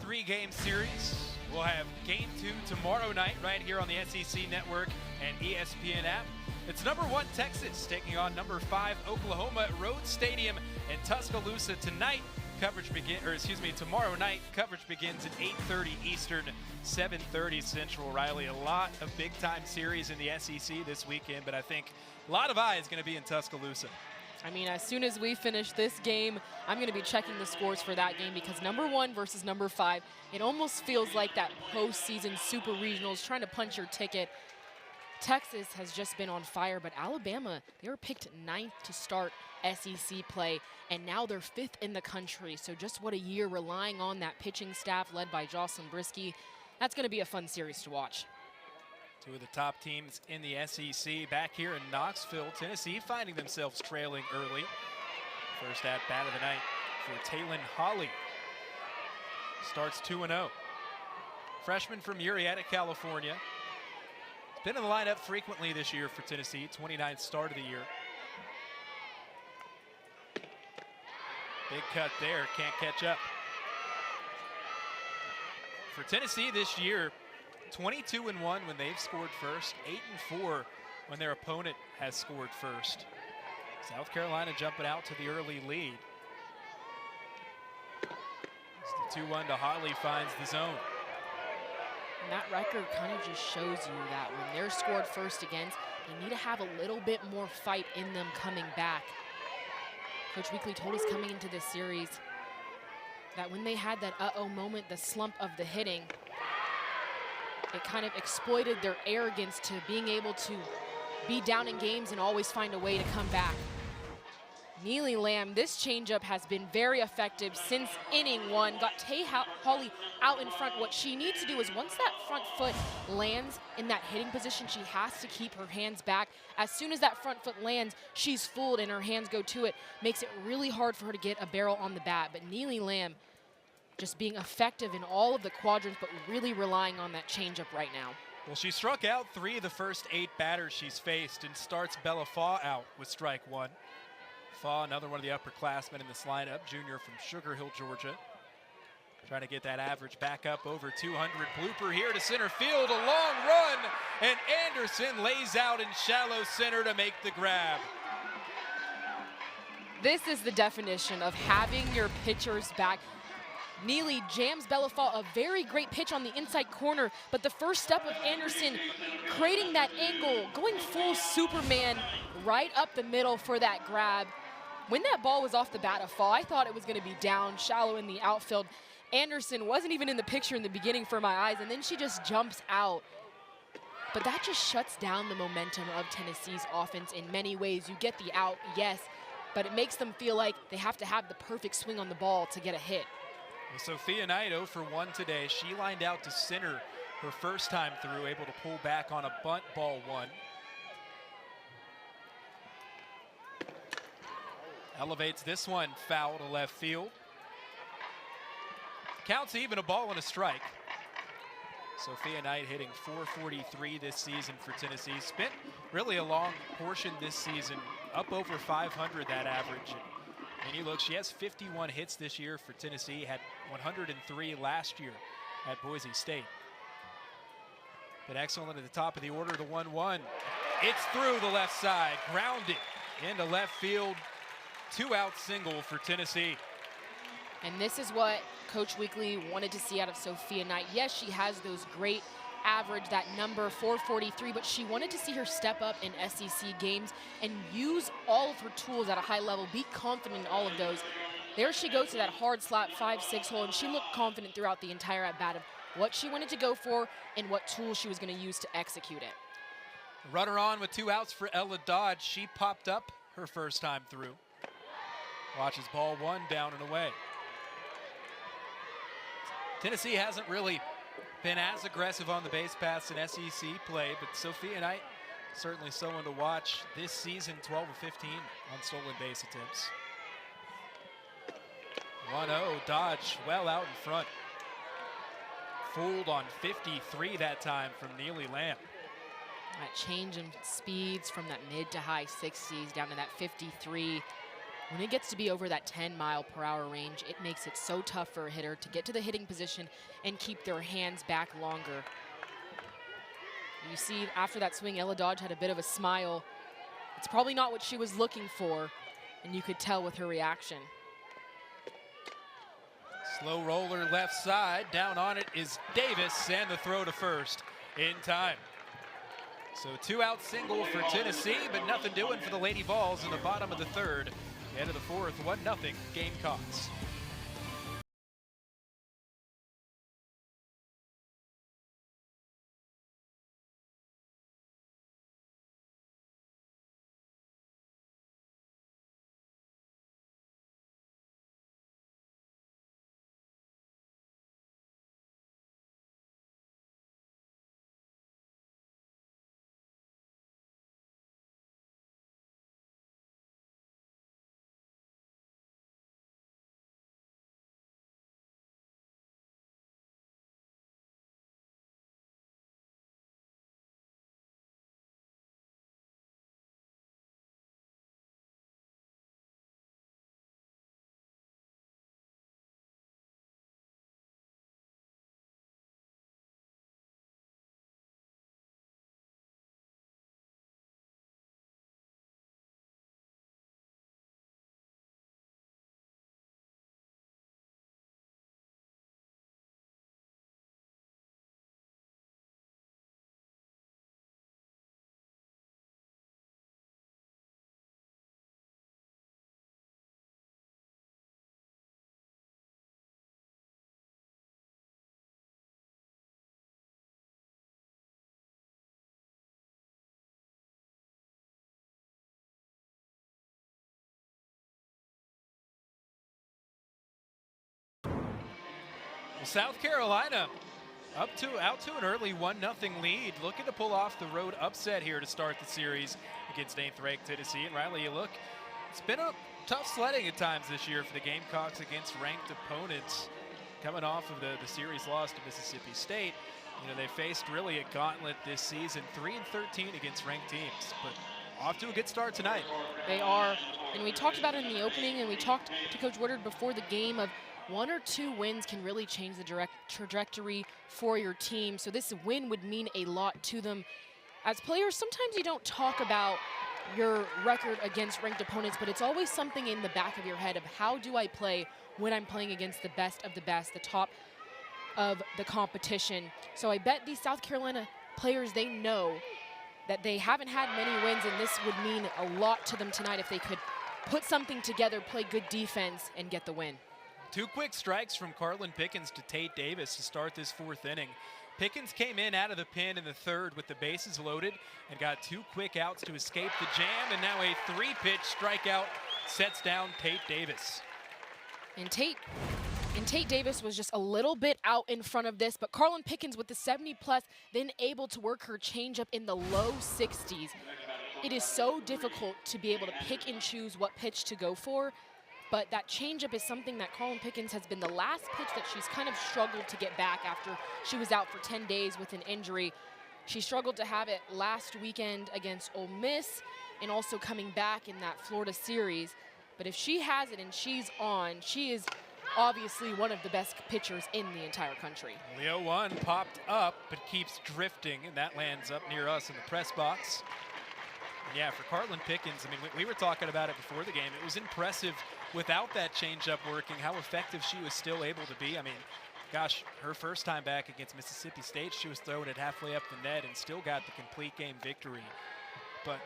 3-game series. We'll have game 2 tomorrow night right here on the SEC Network and ESPN app. It's number 1 Texas taking on number 5 Oklahoma at Rhodes Stadium in Tuscaloosa tonight. Tomorrow night, coverage begins at 8:30 Eastern, 7:30 Central. Riley, a lot of big-time series in the SEC this weekend, but I think a lot of eyes going to be in Tuscaloosa. I mean, as soon as we finish this game, I'm going to be checking the scores for that game because number 1 versus number 5, it almost feels like that postseason super regionals trying to punch your ticket. Texas has just been on fire, but Alabama, they were picked 9th to start SEC play, and now they're 5th in the country. So just what a year relying on that pitching staff led by Jocelyn Brisky. That's going to be a fun series to watch. 2 of the top teams in the SEC back here in Knoxville. Tennessee finding themselves trailing early. First at bat of the night for Talon Holly. Starts 2-0. Freshman from Murrieta, California. Been in the lineup frequently this year for Tennessee, 29th start of the year. Big cut there, can't catch up. For Tennessee this year, 22-1 when they've scored first, 8-4 when their opponent has scored first. South Carolina jumping out to the early lead. As the 2-1 to Holly finds the zone. And that record kind of just shows you that when they're scored first against, they need to have a little bit more fight in them coming back. Coach Weekly told us coming into this series that when they had that uh-oh moment, the slump of the hitting, it kind of exploited their arrogance to being able to be down in games and always find a way to come back. Neely Lamb, this changeup has been very effective since inning 1. Got Tay Holly out in front. What she needs to do is once that front foot lands in that hitting position, she has to keep her hands back. As soon as that front foot lands, she's fooled and her hands go to it. Makes it really hard for her to get a barrel on the bat. But Neely Lamb just being effective in all of the quadrants, but really relying on that changeup right now. Well, she struck out 3 of the first 8 batters she's faced and starts Bella Faw out with strike 1. Faw, another one of the upperclassmen in this lineup, junior from Sugar Hill, Georgia. Trying to get that average back up over 200. Blooper here to center field, a long run, and Anderson lays out in shallow center to make the grab. This is the definition of having your pitchers back. Neely jams Bella Faw, a very great pitch on the inside corner, but the first step of Anderson creating that angle, going full Superman right up the middle for that grab. When that ball was off the bat of Faw, I thought it was going to be down, shallow in the outfield. Anderson wasn't even in the picture in the beginning for my eyes, and then she just jumps out. But that just shuts down the momentum of Tennessee's offense in many ways. You get the out, yes, but it makes them feel like they have to have the perfect swing on the ball to get a hit. Well, Sophia Knight 0 for 1 today. She lined out to center her first time through, able to pull back on a bunt, ball 1. Elevates this one, foul to left field. Counts even, a ball and a strike. Sophia Knight hitting .443 this season for Tennessee. Spent really a long portion this season, up over 500 that average. And you look, she has 51 hits this year for Tennessee, had 103 last year at Boise State. But excellent at the top of the order, the 1-1. It's through the left side, grounded into left field. 2-out single for Tennessee. And this is what Coach Weekly wanted to see out of Sophia Knight. Yes, she has those great average, that number .443, but she wanted to see her step up in SEC games and use all of her tools at a high level, be confident in all of those. There she goes to that hard slap 5-6 hole, and she looked confident throughout the entire at-bat of what she wanted to go for and what tools she was going to use to execute it. Runner on with 2 outs for Ella Dodge. She popped up her first time through. Watches ball 1 down and away. Tennessee hasn't really been as aggressive on the base paths in SEC play, but Sophia Knight certainly someone to watch this season. 12 of 15 on stolen base attempts. 1-0, Dodge well out in front. Fooled on 53 that time from Neely Lamb. That change in speeds from that mid to high 60s down to that 53. When it gets to be over that 10-mile-per-hour range, it makes it so tough for a hitter to get to the hitting position and keep their hands back longer. You see, after that swing, Ella Dodge had a bit of a smile. It's probably not what she was looking for, and you could tell with her reaction. Slow roller left side. Down on it is Davis, and the throw to first in time. So 2-out single for Tennessee, but nothing doing for the Lady Vols in the bottom of the third. End of the fourth, 1-0 Gamecocks. South Carolina out to an early 1-0 lead, looking to pull off the road upset here to start the series against 8th-ranked Tennessee. And Riley, you look, it's been a tough sledding at times this year for the Gamecocks against ranked opponents. Coming off of the series loss to Mississippi State, you know, they faced really a gauntlet this season, 3-13 against ranked teams, but off to a good start tonight. They are, and we talked about it in the opening, and we talked to Coach Woodard before the game of 1 or 2 wins can really change the trajectory for your team. So this win would mean a lot to them. As players, sometimes you don't talk about your record against ranked opponents, but it's always something in the back of your head of how do I play when I'm playing against the best of the best, the top of the competition. So I bet these South Carolina players, they know that they haven't had many wins, and this would mean a lot to them tonight if they could put something together, play good defense, and get the win. 2 quick strikes from Carlin Pickens to Tate Davis to start this 4th inning. Pickens came in out of the pen in the 3rd with the bases loaded and got 2 quick outs to escape the jam, and now a 3-pitch strikeout sets down Tate Davis. And Tate Davis was just a little bit out in front of this, but Carlin Pickens with the 70+, then able to work her changeup in the low 60s. It is so difficult to be able to pick and choose what pitch to go for, but that changeup is something that Carlin Pickens has been the last pitch that she's kind of struggled to get back after she was out for 10 days with an injury. She struggled to have it last weekend against Ole Miss and also coming back in that Florida series. But if she has it and she's on, she is obviously one of the best pitchers in the entire country. The 0-1 popped up, but keeps drifting, and that lands up near us in the press box. And yeah, for Carlin Pickens, I mean, we were talking about it before the game. It was impressive without that changeup working, how effective she was still able to be. I mean, gosh, her first time back against Mississippi State, she was throwing it halfway up the net and still got the complete game victory. But,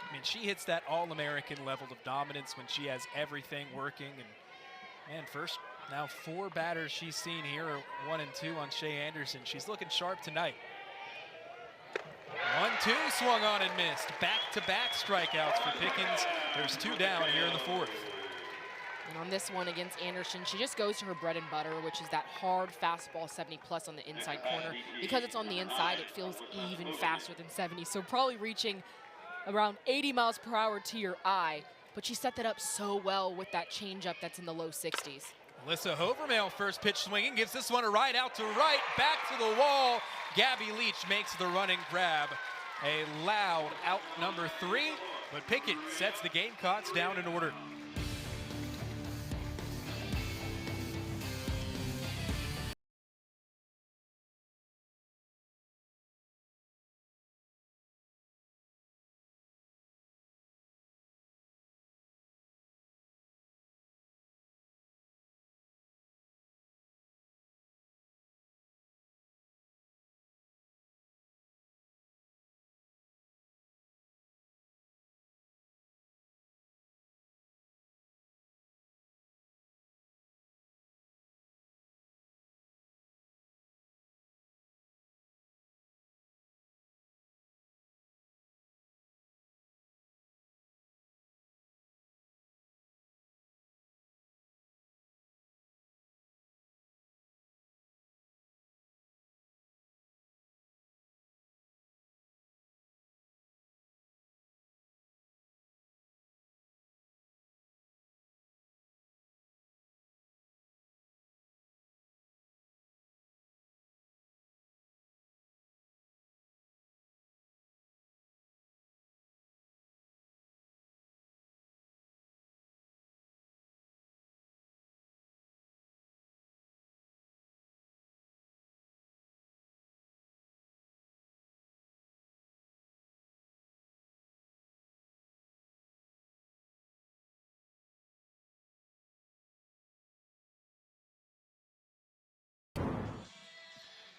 I mean, she hits that All-American level of dominance when she has everything working. And, man, first, now 4 batters she's seen here, 1 and 2 on Shea Anderson. She's looking sharp tonight. 1-2 swung on and missed. Back-to-back strikeouts for Pickens. There's 2 down here in the 4th. And on this one against Anderson, she just goes to her bread and butter, which is that hard fastball 70+ on the inside corner. Because it's on the inside, it feels even faster than 70. So probably reaching around 80 miles per hour to your eye. But she set that up so well with that changeup that's in the low 60s. Alyssa Hovermail first pitch swinging, gives this one a right out to right, back to the wall. Gabby Leach makes the running grab. A loud out number 3, but Pickett sets the Gamecocks down in order.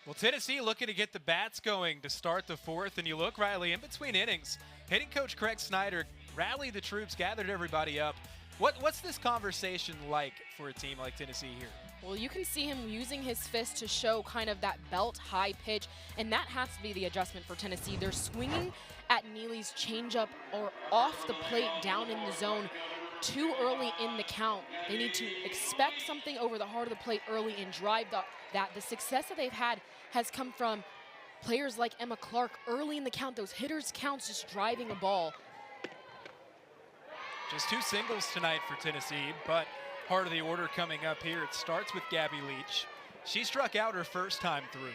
Well, Tennessee looking to get the bats going to start the fourth, and you look, Riley, in between innings, hitting coach Craig Snyder rallied the troops, gathered everybody up. What's this conversation like for a team like Tennessee here? Well, you can see him using his fist to show kind of that belt-high pitch, and that has to be the adjustment for Tennessee. They're swinging at Neely's changeup or off the plate down in the zone too early in the count. They need to expect something over the heart of the plate early and drive that. The success that they've had has come from players like Emma Clark early in the count, those hitters' counts just driving a ball. Just 2 singles tonight for Tennessee, but part of the order coming up here. It starts with Gabby Leach. She struck out her first time through.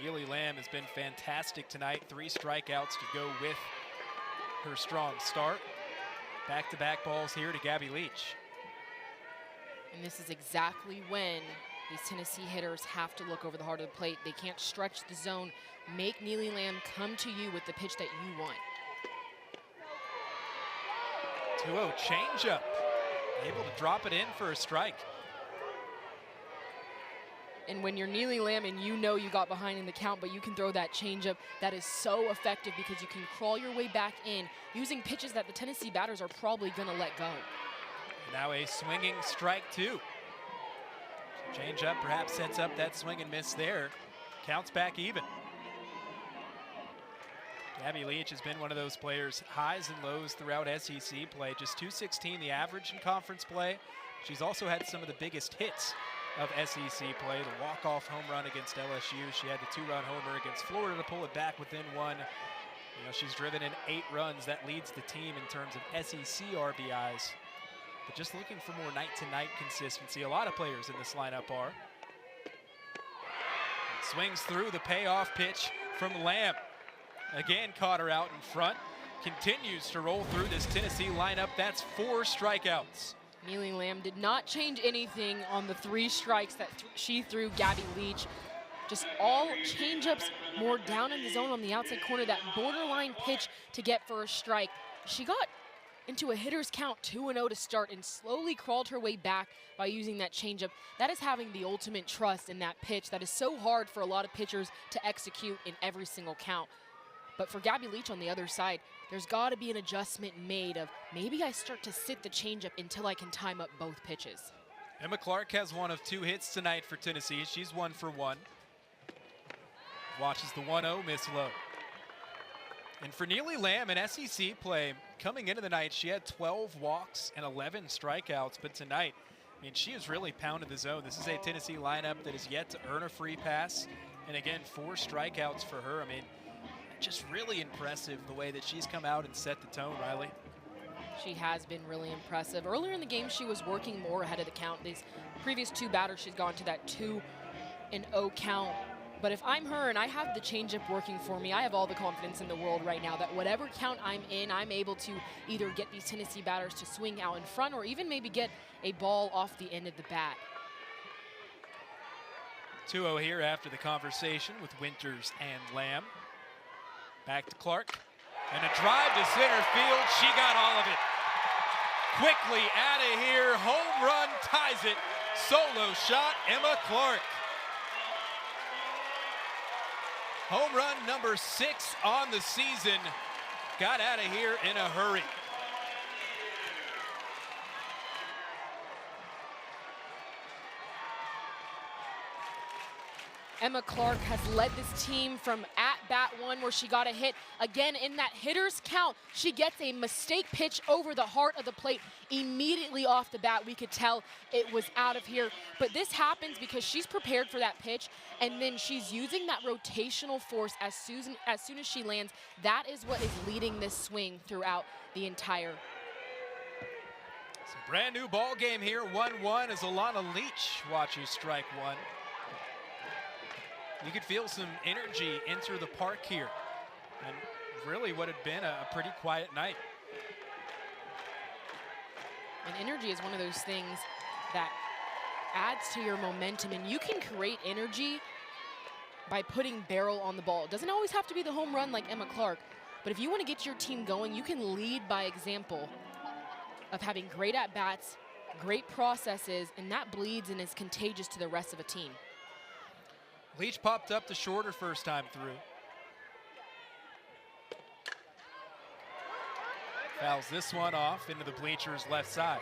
Neely Lamb has been fantastic tonight. 3 strikeouts to go with her strong start. Back-to-back balls here to Gabby Leach. And this is exactly when these Tennessee hitters have to look over the heart of the plate. They can't stretch the zone. Make Neely Lamb come to you with the pitch that you want. 2-0 changeup. Able to drop it in for a strike. And when you're Neely Lamb and you know you got behind in the count, but you can throw that changeup, that is so effective because you can crawl your way back in using pitches that the Tennessee batters are probably going to let go. Now a swinging strike 2. Changeup perhaps sets up that swing and miss there. Counts back even. Gabby Leach has been one of those players, highs and lows throughout SEC play. Just .216 the average in conference play. She's also had some of the biggest hits of SEC play. The walk-off home run against LSU. She had the 2-run homer against Florida to pull it back within 1. You know, she's driven in 8 runs. That leads the team in terms of SEC RBIs. But just looking for more night-to-night consistency. A lot of players in this lineup are. And swings through the payoff pitch from Lamb. Again, caught her out in front. Continues to roll through this Tennessee lineup. That's 4 strikeouts. Neely Lamb did not change anything on the 3 strikes that she threw Gabby Leach. Just all changeups, more down in the zone on the outside corner, that borderline pitch to get for a strike. She got into a hitter's count 2-0 to start and slowly crawled her way back by using that changeup. That is having the ultimate trust in that pitch that is so hard for a lot of pitchers to execute in every single count. But for Gabby Leach on the other side, there's got to be an adjustment made of maybe I start to sit the changeup until I can time up both pitches. Emma Clark has 1 of 2 hits tonight for Tennessee. She's 1 for 1. Watches the 1-0 miss low. And for Neely Lamb in SEC play, coming into the night, she had 12 walks and 11 strikeouts. But tonight, I mean, she has really pounded the zone. This is a Tennessee lineup that is yet to earn a free pass. And again, 4 strikeouts for her. I mean, just really impressive the way that she's come out and set the tone, Riley. She has been really impressive. Earlier in the game, she was working more ahead of the count. These previous 2 batters, she's gone to that 2-0 count. But if I'm her and I have the changeup working for me, I have all the confidence in the world right now that whatever count I'm in, I'm able to either get these Tennessee batters to swing out in front or even maybe get a ball off the end of the bat. 2-0 here after the conversation with Winters and Lamb. Back to Clark, and a drive to center field. She got all of it. Quickly out of here, home run ties it. Solo shot, Emma Clark. Home run number 6 on the season. Got out of here in a hurry. Emma Clark has led this team from at bat 1 where she got a hit. Again, in that hitter's count, she gets a mistake pitch over the heart of the plate. Immediately off the bat, we could tell it was out of here. But this happens because she's prepared for that pitch, and then she's using that rotational force as soon as she lands. That is what is leading this swing throughout the entire. It's a brand new ball game here, 1-1 as Alana Leach watches strike 1. You could feel some energy enter the park here, and really what had been a pretty quiet night. And energy is one of those things that adds to your momentum, and you can create energy by putting barrel on the ball. It doesn't always have to be the home run like Emma Clark, but if you want to get your team going, you can lead by example of having great at-bats, great processes, and that bleeds and is contagious to the rest of a team. Leach popped up the shorter first time through. Fouls this one off into the bleachers left side.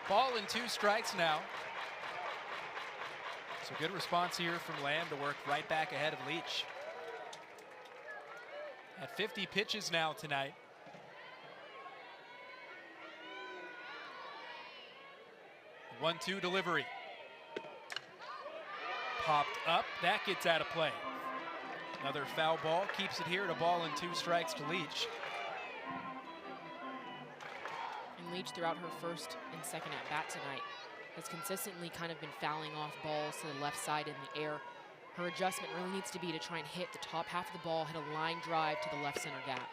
Ball and 2 strikes now. So good response here from Lamb to work right back ahead of Leach. At 50 pitches now tonight. The 1-2 delivery. Popped up, that gets out of play. Another foul ball, keeps it here at a ball and 2 strikes to Leach. And Leach throughout her first and second at bat tonight has consistently kind of been fouling off balls to the left side in the air. Her adjustment really needs to be to try and hit the top half of the ball, hit a line drive to the left center gap.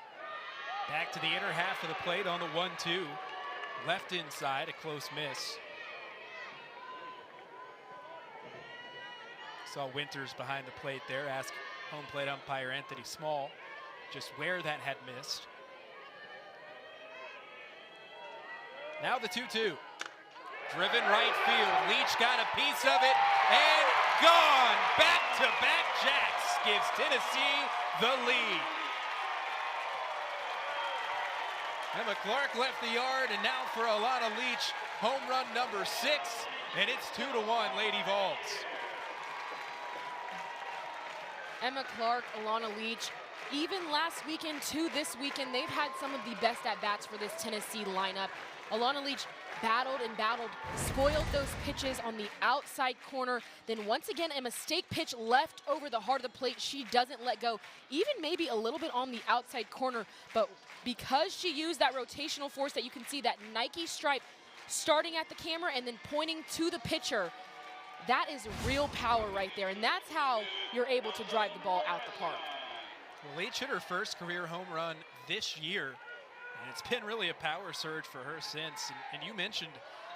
Back to the inner half of the plate on the 1-2. Left inside, a close miss. Saw Winters behind the plate there. Ask home plate umpire Anthony Small just where that had missed. Now the 2-2. Driven right field. Leach got a piece of it and gone. Back-to-back jacks gives Tennessee the lead. Emma Clark left the yard, and now for Alana Leach, home run number 6, and it's 2-1 Lady Vols. Emma Clark, Alana Leach, even last weekend to this weekend, they've had some of the best at-bats for this Tennessee lineup. Alana Leach battled and battled, spoiled those pitches on the outside corner. Then once again, a mistake pitch left over the heart of the plate. She doesn't let go, even maybe a little bit on the outside corner. But because she used that rotational force that you can see, that Nike stripe starting at the camera and then pointing to the pitcher, that is real power right there. And that's how you're able to drive the ball out the park. Well, Leach hit her first career home run this year. And it's been really a power surge for her since. And you mentioned,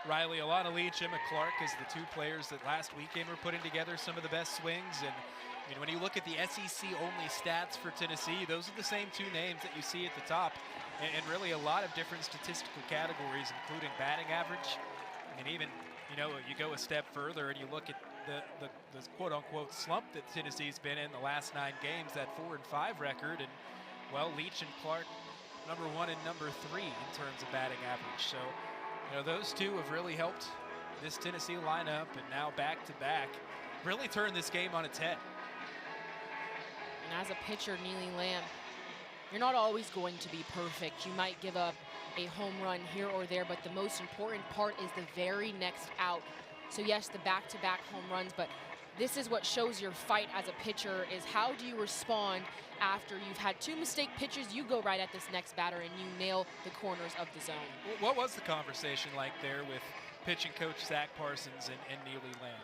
Riley, Alana Leach, Emma Clark as the 2 players that last weekend were putting together some of the best swings. And I mean, when you look at the SEC-only stats for Tennessee, those are the same 2 names that you see at the top. And really a lot of different statistical categories, including batting average. And even, you know, you go a step further and you look at the quote-unquote slump that Tennessee's been in the last 9 games, that 4-5 record. And, well, Leach and Clark, number 1 and number 3 in terms of batting average. So, you know, those 2 have really helped this Tennessee lineup, and now back-to-back really turned this game on its head. And as a pitcher, Neely Lamb, you're not always going to be perfect. You might give up a home run here or there, but the most important part is the very next out. So yes, the back-to-back home runs, but this is what shows your fight as a pitcher, is how do you respond after you've had 2 mistake pitches. You go right at this next batter and you nail the corners of the zone. What was the conversation like there with pitching coach Zach Parsons and Neely Lamb?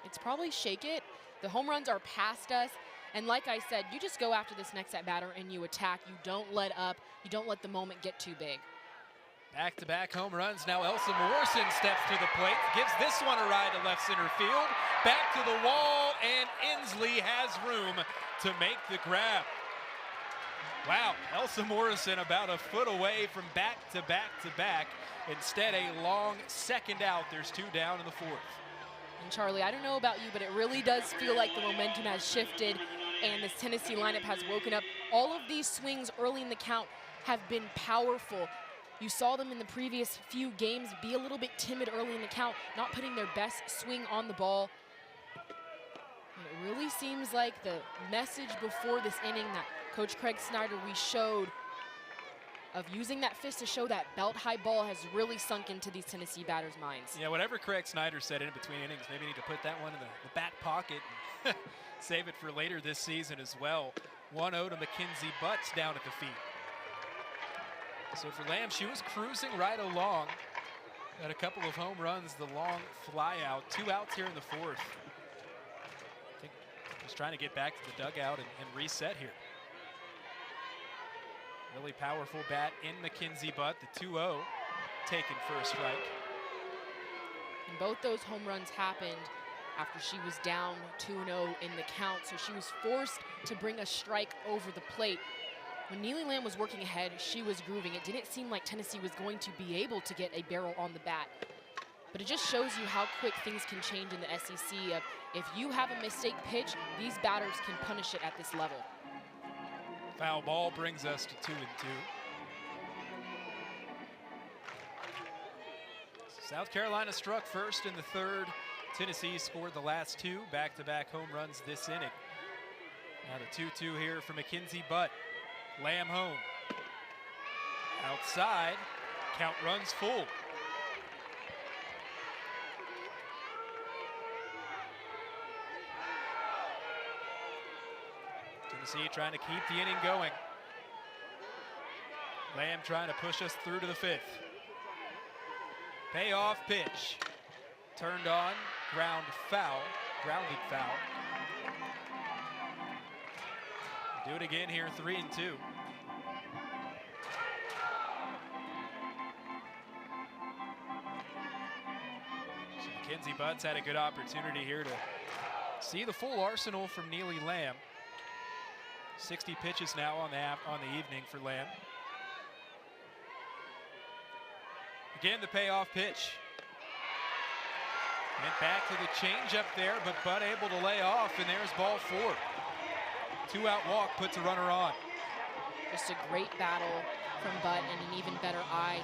It's probably shake it. The home runs are past us. And like I said, you just go after this next at batter and you attack. You don't let up. You don't let the moment get too big. Back-to-back home runs. Now Elsa Morrison steps to the plate, gives this one a ride to left center field. Back to the wall, and Inslee has room to make the grab. Wow, Elsa Morrison about a foot away from back-to-back-to-back. Instead, a long second out. There's 2 down in the 4th. And Charlie, I don't know about you, but it really does feel like the momentum has shifted and this Tennessee lineup has woken up. All of these swings early in the count have been powerful. You saw them in the previous few games be a little bit timid early in the count, not putting their best swing on the ball. And it really seems like the message before this inning that Coach Craig Snyder showed of using that fist to show that belt-high ball has really sunk into these Tennessee batters' minds. Yeah, whatever Craig Snyder said in between innings, maybe need to put that one in the back pocket and save it for later this season as well. 1-0 to Mackenzie Butts down at the feet. So for Lamb, she was cruising right along. Got a couple of home runs, the long fly out. 2 outs here in the 4th. I think just trying to get back to the dugout and reset here. Really powerful bat in Mackenzie Butt, the 2-0 taken for a strike. And both those home runs happened after she was down 2-0 in the count, so she was forced to bring a strike over the plate. when Neely Lamb was working ahead, she was grooving. It didn't seem like Tennessee was going to be able to get a barrel on the bat. But it just shows you how quick things can change in the SEC. If you have a mistake pitch, these batters can punish it at this level. Foul ball brings us to 2-2. South Carolina struck first in the third. Tennessee scored the last two, back-to-back home runs this inning. Now the 2-2 here for Mackenzie Butt. Lamb home. Outside, count runs full. Tennessee trying to keep the inning going. Lamb trying to push us through to the fifth. Payoff pitch. Turned on, grounded foul. Do it again here, 3-2. So Mackenzie Butt's had a good opportunity here to see the full arsenal from Neely Lamb. 60 pitches now on the evening for Lamb. Again, the payoff pitch. Went back to the changeup there, but Butt able to lay off, and there's ball 4. 2-out walk puts a runner on. Just a great battle from Butt and an even better eye.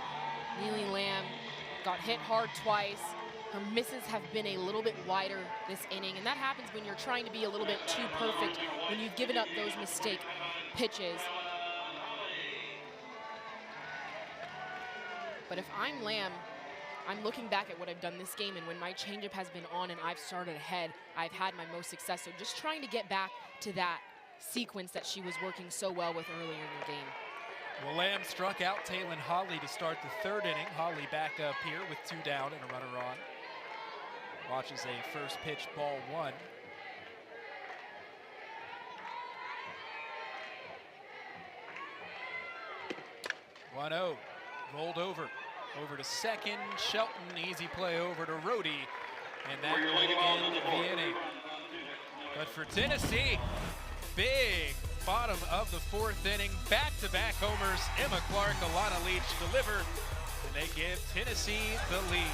Neely Lamb got hit hard twice. Her misses have been a little bit wider this inning, and that happens when you're trying to be a little bit too perfect, when you've given up those mistake pitches. But if I'm Lamb, I'm looking back at what I've done this game, and when my changeup has been on and I've started ahead, I've had my most success. So just trying to get back to that sequence that she was working so well with earlier in the game. Well, Lamb struck out Taylon Holly to start the third inning. Holly back up here with 2 down and a runner on. Watches a first pitch, ball 1. One-0, rolled over to second. Shelton, easy play over to Rhodey, and that will end the inning. But for Tennessee, big bottom of the 4th inning, back-to-back homers. Emma Clark, Alana Leach deliver, and they give Tennessee the lead.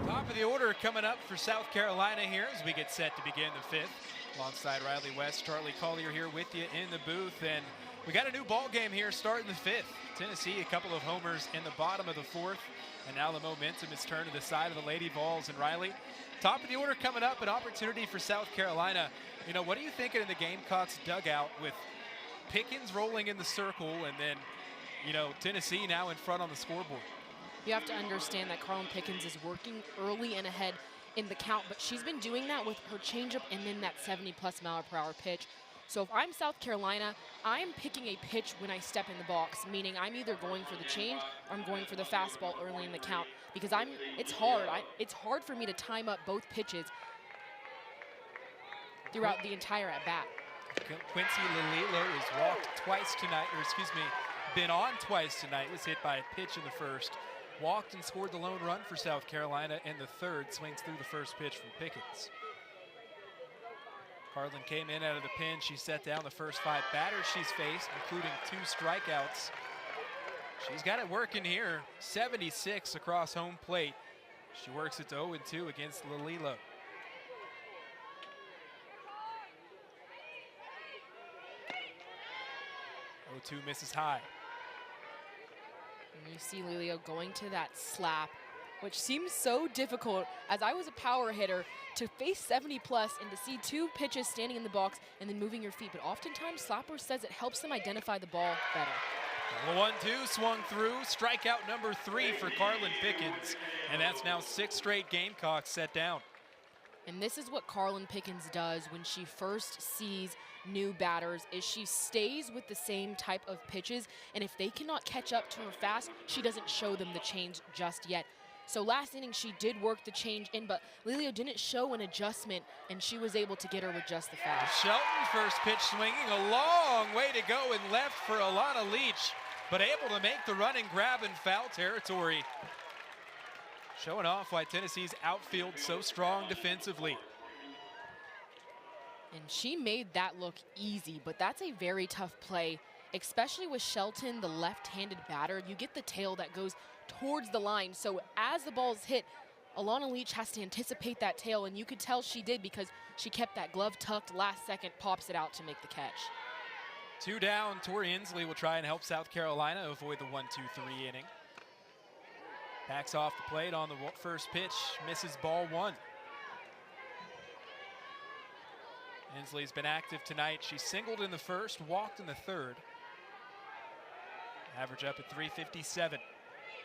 Top of the order coming up for South Carolina here as we get set to begin the 5th. Alongside Riley West, Charlie Collier here with you in the booth. And we got a new ball game here starting the 5th. Tennessee, a couple of homers in the bottom of the 4th. And now the momentum is turned to the side of the Lady Vols. And Riley, top of the order coming up, an opportunity for South Carolina. You know, what are you thinking in the Gamecocks dugout with Pickens rolling in the circle and then, you know, Tennessee now in front on the scoreboard? You have to understand that Carlin Pickens is working early and ahead in the count, but she's been doing that with her changeup and then that 70+ mile-per-hour pitch. So if I'm South Carolina, I'm picking a pitch when I step in the box, meaning I'm either going for the change or I'm going for the fastball early in the count. because it's hard for me to time up both pitches throughout the entire at-bat. Quincy Lililo has walked twice tonight, or excuse me, been on twice tonight, was hit by a pitch in the first, walked and scored the lone run for South Carolina in the third, swings through the first pitch from Pickens. Carlin came in out of the pen. She set down the first 5 batters she's faced, including 2 strikeouts. She's got it working here, 76 across home plate. She works it to 0-2 against Lililo. 0-2 misses high. And you see Lililo going to that slap, which seems so difficult as I was a power hitter to face 70 plus and to see 2 pitches standing in the box and then moving your feet. But oftentimes Slapper says it helps them identify the ball better. The 1-2 swung through, strikeout number 3 for Carlin Pickens. And that's now 6 straight Gamecocks set down. And this is what Carlin Pickens does when she first sees new batters, is she stays with the same type of pitches, and if they cannot catch up to her fast, she doesn't show them the change just yet. So last inning she did work the change in, but Lililo didn't show an adjustment, and she was able to get her with just the fast. Shelton first pitch swinging, a long way to go and left for Alana Leach, but able to make the running grab in foul territory. Showing off why Tennessee's outfield so strong defensively. And she made that look easy, but that's a very tough play, especially with Shelton, the left-handed batter. You get the tail that goes towards the line, so as the ball's hit, Alana Leach has to anticipate that tail, and you could tell she did because she kept that glove tucked, last second pops it out to make the catch. 2 down, Tori Inslee will try and help South Carolina avoid the 1-2-3 inning. Backs off the plate on the first pitch, misses ball 1. Inslee's been active tonight. She singled in the first, walked in the third. Average up at 357.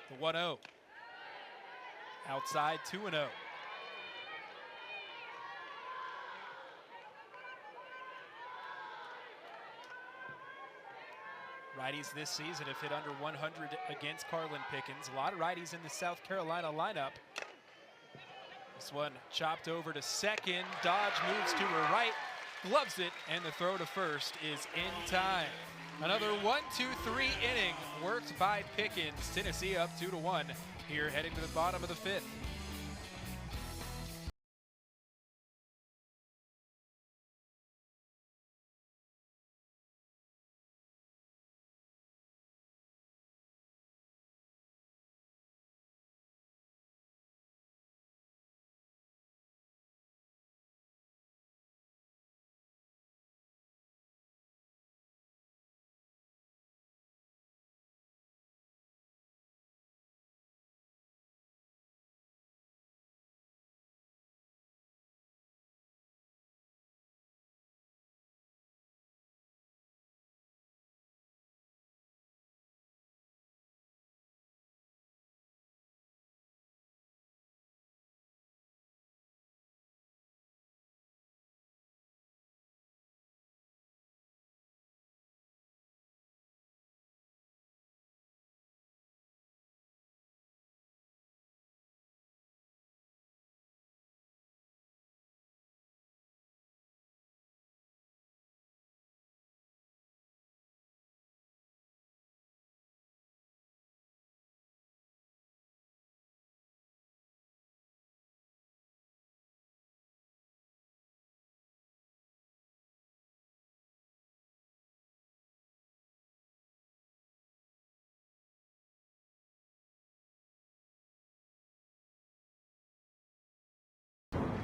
The 1-0. Outside 2-0. Righties this season have hit under 100 against Carlin Pickens. A lot of righties in the South Carolina lineup. This one chopped over to second. Dodge moves to her right, gloves it, and the throw to first is in time. Another 1-2-3 inning worked by Pickens. Tennessee up 2-1 here heading to the bottom of the 5th.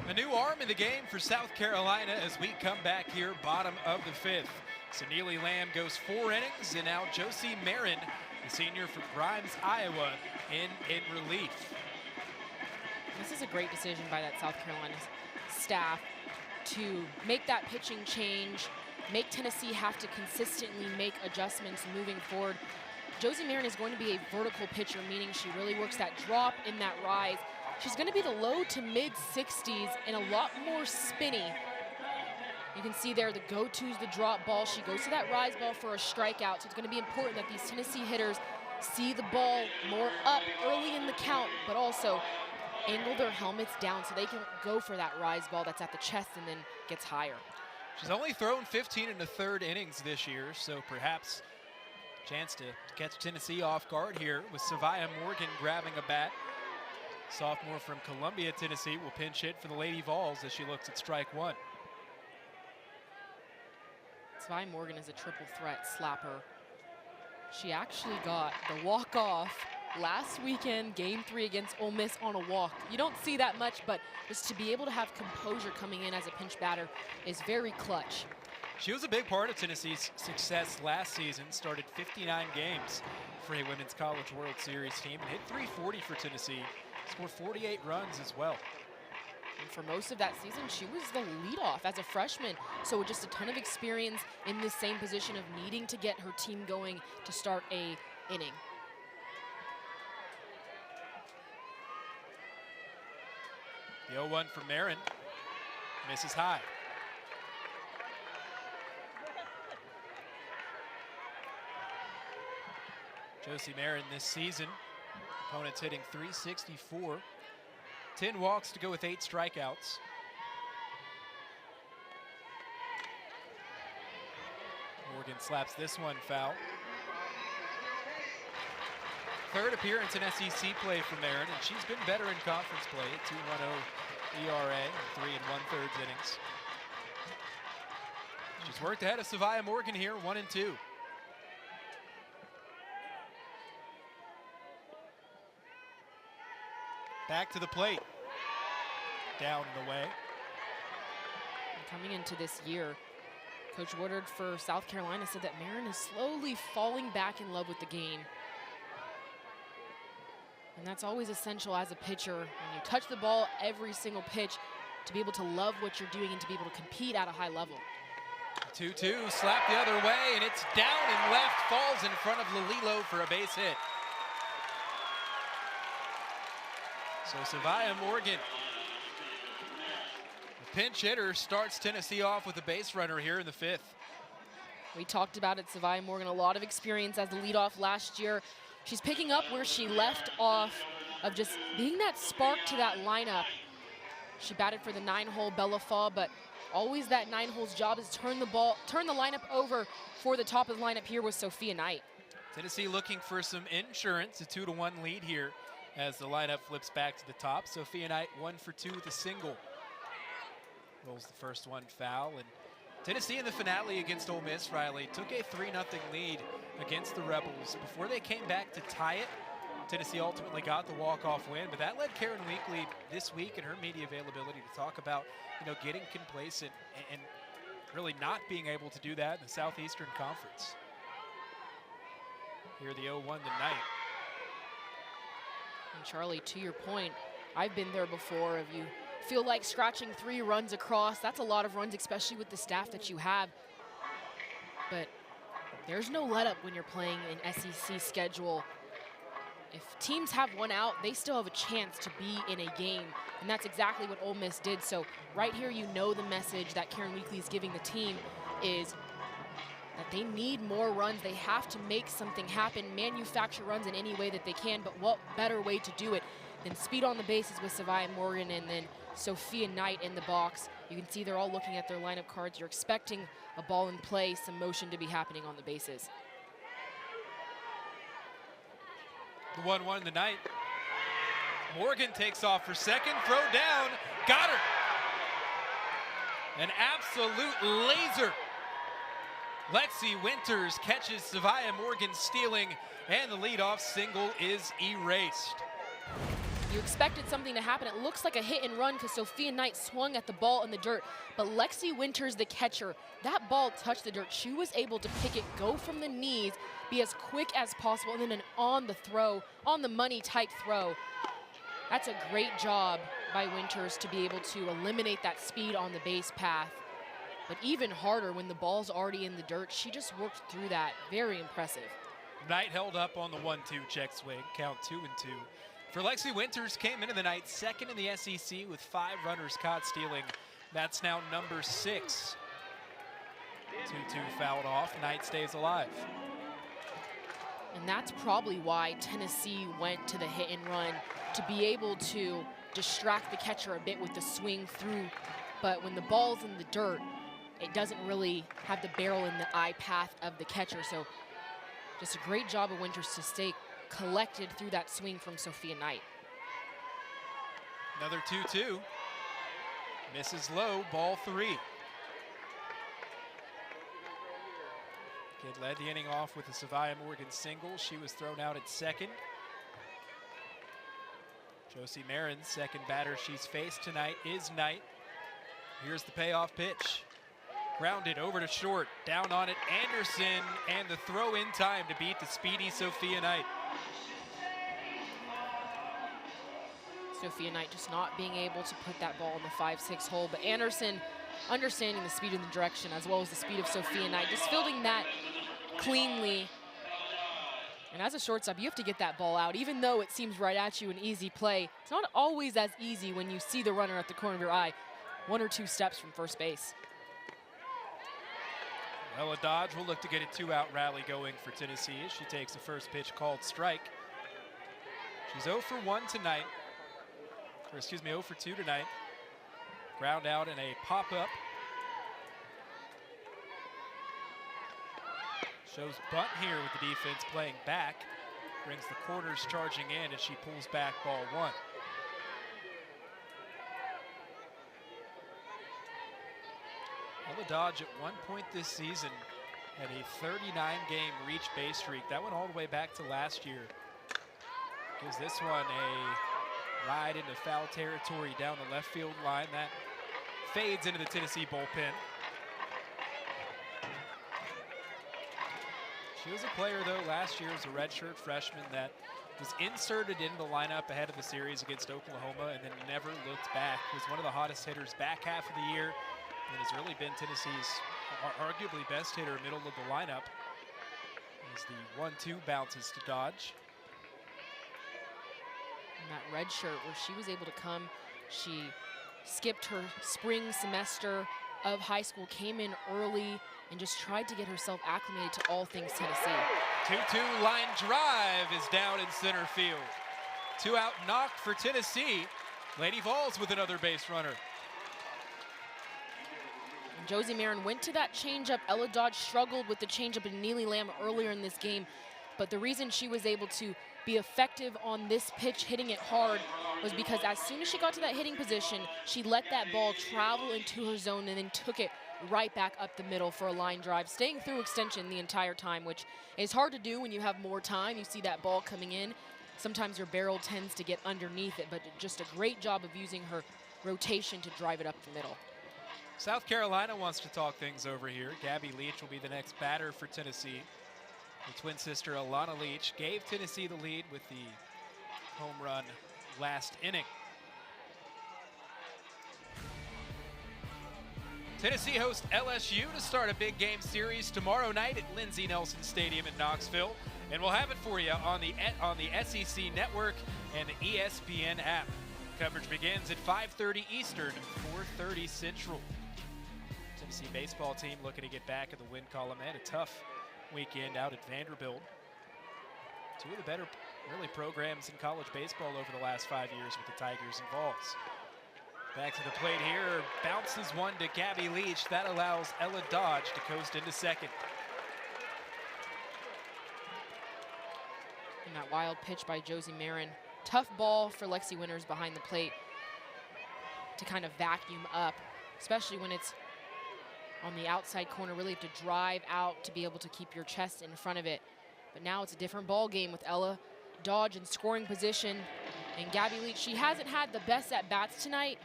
A new arm in the game for South Carolina as we come back here, bottom of the 5th. Sonili Lamb goes 4 innings, and now Josie Marin, the senior from Grimes, Iowa, in relief. This is a great decision by that South Carolina staff to make that pitching change, make Tennessee have to consistently make adjustments moving forward. Josie Marin is going to be a vertical pitcher, meaning she really works that drop in that rise. She's going to be the low to mid 60s and a lot more spinny. You can see there the go-to is the drop ball. She goes to that rise ball for a strikeout, so it's going to be important that these Tennessee hitters see the ball more up early in the count, but also angle their helmets down so they can go for that rise ball that's at the chest and then gets higher. She's only thrown 15 in the third innings this year, so perhaps a chance to catch Tennessee off guard here with Savia Morgan grabbing a bat. Sophomore from Columbia, Tennessee will pinch hit for the Lady Vols as she looks at strike one. Savia Morgan is a triple threat slapper. She actually got the walk-off last weekend, game 3 against Ole Miss on a walk. You don't see that much, but just to be able to have composure coming in as a pinch batter is very clutch. She was a big part of Tennessee's success last season, started 59 games for a Women's College World Series team and hit .340 for Tennessee, scored 48 runs as well. And for most of that season, she was the leadoff as a freshman. So just a ton of experience in this same position of needing to get her team going to start a inning. The 0-1 from Marin, misses high. Josie Marin this season, opponents hitting .364. 10 walks to go with 8 strikeouts. Morgan slaps this one foul. Third appearance in SEC play for Marin, and she's been better in conference play at 2.10 ERA and 3 1/3 innings. She's worked ahead of Savia Morgan here, 1-2. Back to the plate. Down and away. And coming into this year, Coach Woodard for South Carolina said that Marin is slowly falling back in love with the game. And that's always essential as a pitcher when you touch the ball every single pitch to be able to love what you're doing and to be able to compete at a high level. 2-2, slap the other way, and it's down and left, falls in front of Lililo for a base hit. So Savia Morgan, the pinch hitter, starts Tennessee off with a base runner here in the 5th. We talked about it, Savia Morgan, a lot of experience as the leadoff last year. She's picking up where she left off of just being that spark to that lineup. She batted for the 9-hole Bella Fall, but always that 9 holes job is turn the lineup over for the top of the lineup here with Sophia Knight. Tennessee looking for some insurance, a 2-1 lead here as the lineup flips back to the top. Sophia Knight 1 for 2 with a single. Rolls the first one foul, and Tennessee in the finale against Ole Miss, Riley, took a 3-0 lead against the Rebels. Before they came back to tie it, Tennessee ultimately got the walk-off win, but that led Karen Weekly this week in her media availability to talk about, getting complacent and really not being able to do that in the Southeastern Conference. Here the 0-1 tonight. And Charlie, to your point, I've been there before. If you feel like scratching 3 runs across, that's a lot of runs, especially with the staff that you have. But there's no let up when you're playing an SEC schedule. If teams have one out, they still have a chance to be in a game, and that's exactly what Ole Miss did. So right here, the message that Karen Weekly is giving the team is that they need more runs. They have to make something happen, manufacture runs in any way that they can, but what better way to do it than speed on the bases with Savia Morgan and then Sophia Knight in the box. You can see they're all looking at their lineup cards. You're expecting a ball in play, some motion to be happening on the bases. The 1-1 tonight. Morgan takes off for second, throw down, got her. An absolute laser. Lexi Winters catches Savia Morgan stealing, and the leadoff single is erased. You expected something to happen. It looks like a hit and run because Sophia Knight swung at the ball in the dirt, but Lexi Winters, the catcher, that ball touched the dirt. She was able to pick it, go from the knees, be as quick as possible, and then an on the throw, on the money type throw. That's a great job by Winters to be able to eliminate that speed on the base path. But even harder when the ball's already in the dirt, she just worked through that. Very impressive. Knight held up on the 1-2 check swing, count 2-2. For Lexi Winters, came into the night second in the SEC with 5 runners caught stealing. That's now number 6. 2-2 fouled off, Knight stays alive. And that's probably why Tennessee went to the hit and run, to be able to distract the catcher a bit with the swing through. But when the ball's in the dirt, it doesn't really have the barrel in the eye path of the catcher. So just a great job of Winters to stay collected through that swing from Sophia Knight. Another 2-2. Misses low, ball 3. Kid led the inning off with a Savia Morgan single. She was thrown out at second. Josie Marin's second batter she's faced tonight is Knight. Here's the payoff pitch. Grounded over to short, down on it, Anderson, and the throw in time to beat the speedy Sophia Knight. Sophia Knight just not being able to put that ball in the 5-6 hole, but Anderson understanding the speed and the direction as well as the speed of Sophia Knight, just fielding that cleanly. And as a shortstop, you have to get that ball out, even though it seems right at you, an easy play. It's not always as easy when you see the runner at the corner of your eye, 1 or 2 steps from first base. Ella Dodge will look to get a 2-out rally going for Tennessee as she takes the first pitch called strike. She's 0 for 1 tonight, or excuse me, 0 for 2 tonight. Ground out and a pop-up. Shows bunt here with the defense playing back. Brings the corners charging in as she pulls back ball 1. Ella Dodge at one point this season had a 39-game reach base streak. That went all the way back to last year. Gives this one a ride into foul territory down the left field line. That fades into the Tennessee bullpen. She was a player, though, last year as a redshirt freshman that was inserted into the lineup ahead of the series against Oklahoma and then never looked back. Was one of the hottest hitters back half of the year and has really been Tennessee's arguably best hitter middle of the lineup. As the 1-2 bounces to Dodge. And that red shirt where she was able to come, she skipped her spring semester of high school, came in early, and just tried to get herself acclimated to all things Tennessee. 2-2 line drive is down in center field. 2-out knock for Tennessee. Lady Vols with another base runner. And Josie Marin went to that changeup. Ella Dodge struggled with the changeup in Neely Lamb earlier in this game, but the reason she was able to be effective on this pitch, hitting it hard, was because as soon as she got to that hitting position, she let that ball travel into her zone and then took it right back up the middle for a line drive, staying through extension the entire time, which is hard to do when you have more time. You see that ball coming in. Sometimes your barrel tends to get underneath it, but just a great job of using her rotation to drive it up the middle. South Carolina wants to talk things over here. Gabby Leach will be the next batter for Tennessee. The twin sister Alana Leach gave Tennessee the lead with the home run last inning. Tennessee hosts LSU to start a big game series tomorrow night at Lindsey Nelson Stadium in Knoxville, and we'll have it for you on the SEC Network and the ESPN app. Coverage begins at 5:30 Eastern, 4:30 Central. Tennessee baseball team looking to get back in the win column. They had a tough weekend out at Vanderbilt. Two of the better, really, programs in college baseball over the last 5 years with the Tigers and Vols. Back to the plate here, bounces one to Gabby Leach. That allows Ella Dodge to coast into second. And that wild pitch by Josie Marin. Tough ball for Lexi Winters behind the plate to kind of vacuum up, especially when it's on the outside corner. Really have to drive out to be able to keep your chest in front of it. But now it's a different ball game with Ella Dodge in scoring position. And Gabby Leach, she hasn't had the best at-bats tonight,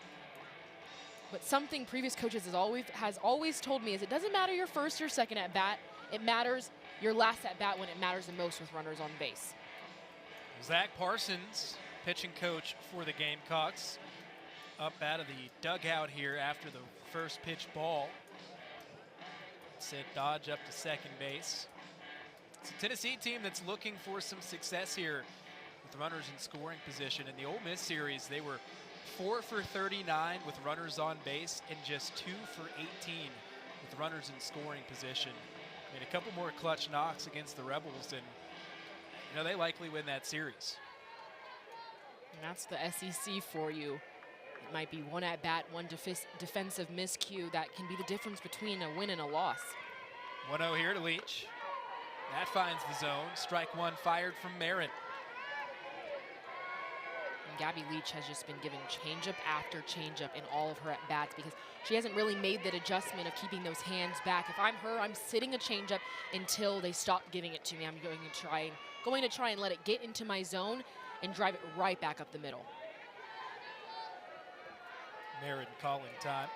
but something previous coaches has always told me is it doesn't matter your first or second at-bat, it matters your last at-bat when it matters the most with runners on base. Zach Parsons, pitching coach for the Gamecocks, up out of the dugout here after the first pitch ball. Sent Dodge up to second base. It's a Tennessee team that's looking for some success here with runners in scoring position. In the Ole Miss series, they were 4 for 39 with runners on base and just 2 for 18 with runners in scoring position. Made a couple more clutch knocks against the Rebels, and you know, they likely win that series. And that's the SEC for you. It might be one at bat, one defensive miscue that can be the difference between a win and a loss. 1-0 here to Leach. That finds the zone. Strike one fired from Marin. And Gabby Leach has just been given changeup after changeup in all of her at-bats because she hasn't really made that adjustment of keeping those hands back. If I'm her, I'm sitting a changeup until they stop giving it to me. I'm going to try and let it get into my zone and drive it right back up the middle. Marin calling time.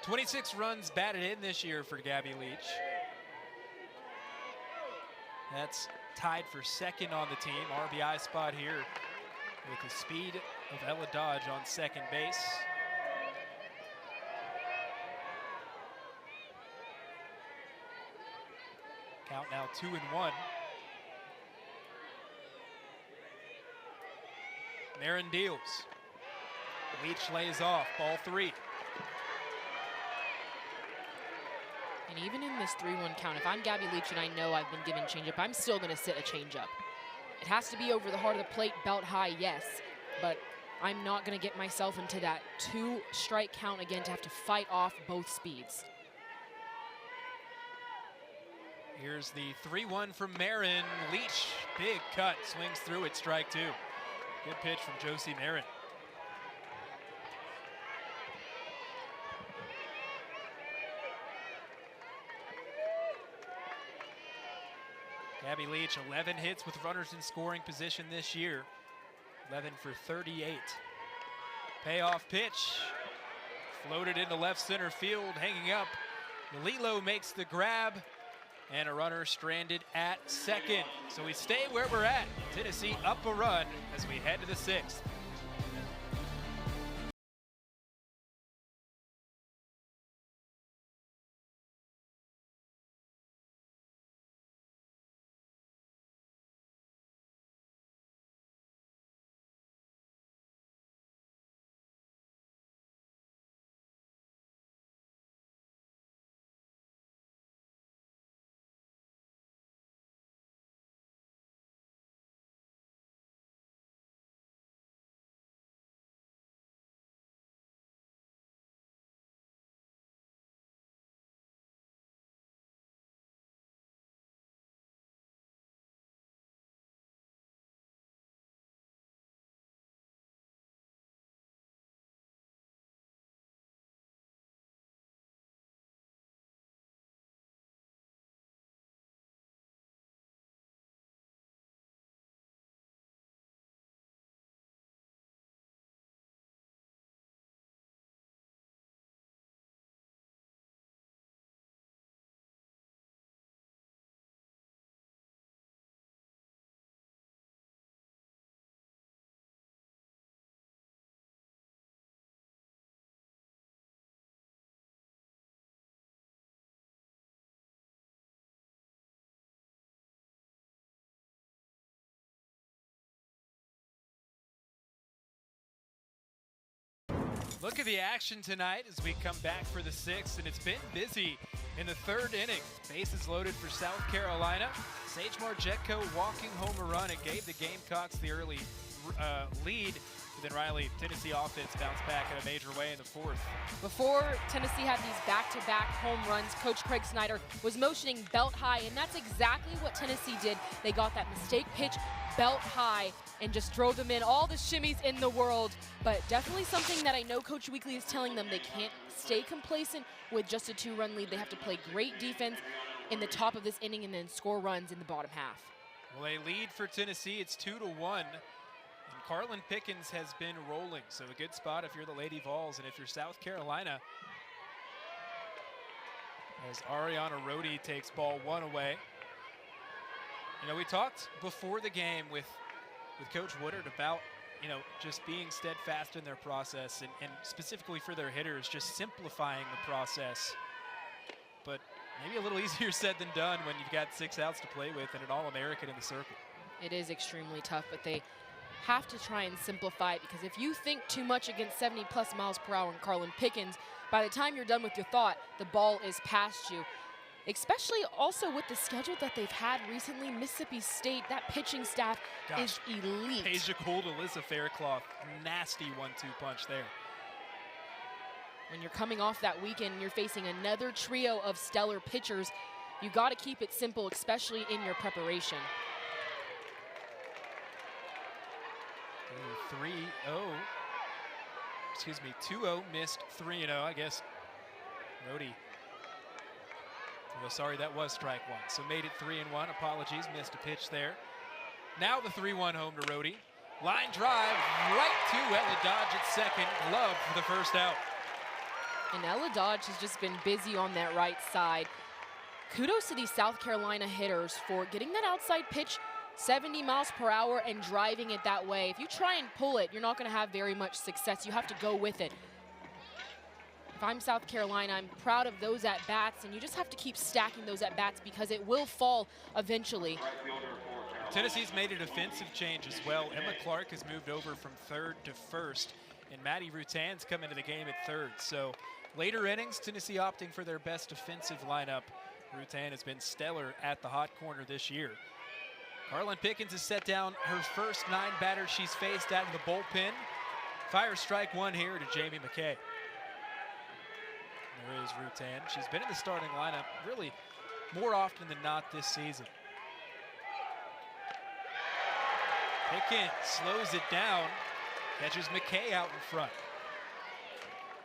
26 runs batted in this year for Gabby Leach. That's tied for second on the team. RBI spot here with the speed of Ella Dodge on second base. Count now 2-1. Marin deals. Leach lays off, ball 3. And even in this 3-1 count, if I'm Gabby Leach and I know I've been given changeup, I'm still going to sit a changeup. It has to be over the heart of the plate, belt high, yes, but I'm not going to get myself into that 2-strike count again to have to fight off both speeds. Here's the 3-1 from Marin. Leach, big cut, swings through it, strike 2. Good pitch from Josie Marin. Gabby Leach, 11 hits with runners in scoring position this year. 11 for 38. Payoff pitch. Floated into left center field, hanging up. Melillo makes the grab, and a runner stranded at second. So we stay where we're at. Tennessee up a run as we head to the 6th. Look at the action tonight as we come back for the 6th, and it's been busy in the 3rd inning. Bases loaded for South Carolina. Sage Marjetko walking home a run. It gave the Gamecocks the early lead. But then Riley, Tennessee offense bounced back in a major way in the 4th. Before Tennessee had these back-to-back home runs, Coach Craig Snyder was motioning belt high, and that's exactly what Tennessee did. They got that mistake pitch belt high and just drove them in, all the shimmies in the world. But definitely something that I know Coach Weekly is telling them, they can't stay complacent with just a 2-run lead. They have to play great defense in the top of this inning and then score runs in the bottom half. Well, a lead for Tennessee, it's 2-1. And Carlin Pickens has been rolling, so a good spot if you're the Lady Vols. And if you're South Carolina, as Ariana Rohde takes ball 1 away. You know, we talked before the game with Coach Woodard about, you know, just being steadfast in their process and specifically for their hitters, just simplifying the process. But maybe a little easier said than done when you've got 6 outs to play with and an All-American in the circle. It is extremely tough, but they have to try and simplify it, because if you think too much against 70+ miles per hour and Carlin Pickens, by the time you're done with your thought, the ball is past you. especially also with the schedule that they've had recently. Mississippi State, that pitching staff is elite. Asia Gold, Alyssa Faircloth, nasty 1-2 punch there. When you're coming off that weekend, you're facing another trio of stellar pitchers. You got to keep it simple, especially in your preparation. 2-0 missed 3-0, I guess. Rhodey. Oh, sorry, that was strike one. So made it 3-1. Apologies, missed a pitch there. Now the 3-1 home to Rhodey. Line drive right to Ella Dodge at second. Glove for the first out. And Ella Dodge has just been busy on that right side. Kudos to these South Carolina hitters for getting that outside pitch 70 miles per hour and driving it that way. If you try and pull it, you're not going to have very much success. You have to go with it. If I'm South Carolina, I'm proud of those at-bats, and you just have to keep stacking those at-bats because it will fall eventually. Tennessee's made a defensive change as well. Emma Clark has moved over from third to first, and Maddie Rutan's come into the game at third. So later innings, Tennessee opting for their best defensive lineup. Rutan has been stellar at the hot corner this year. Carlin Pickens has set down her first 9 batters she's faced out of the bullpen. Fire strike one here to Jamie McKay. There is Rutan. She's been in the starting lineup really more often than not this season. Pickens slows it down, catches McKay out in front.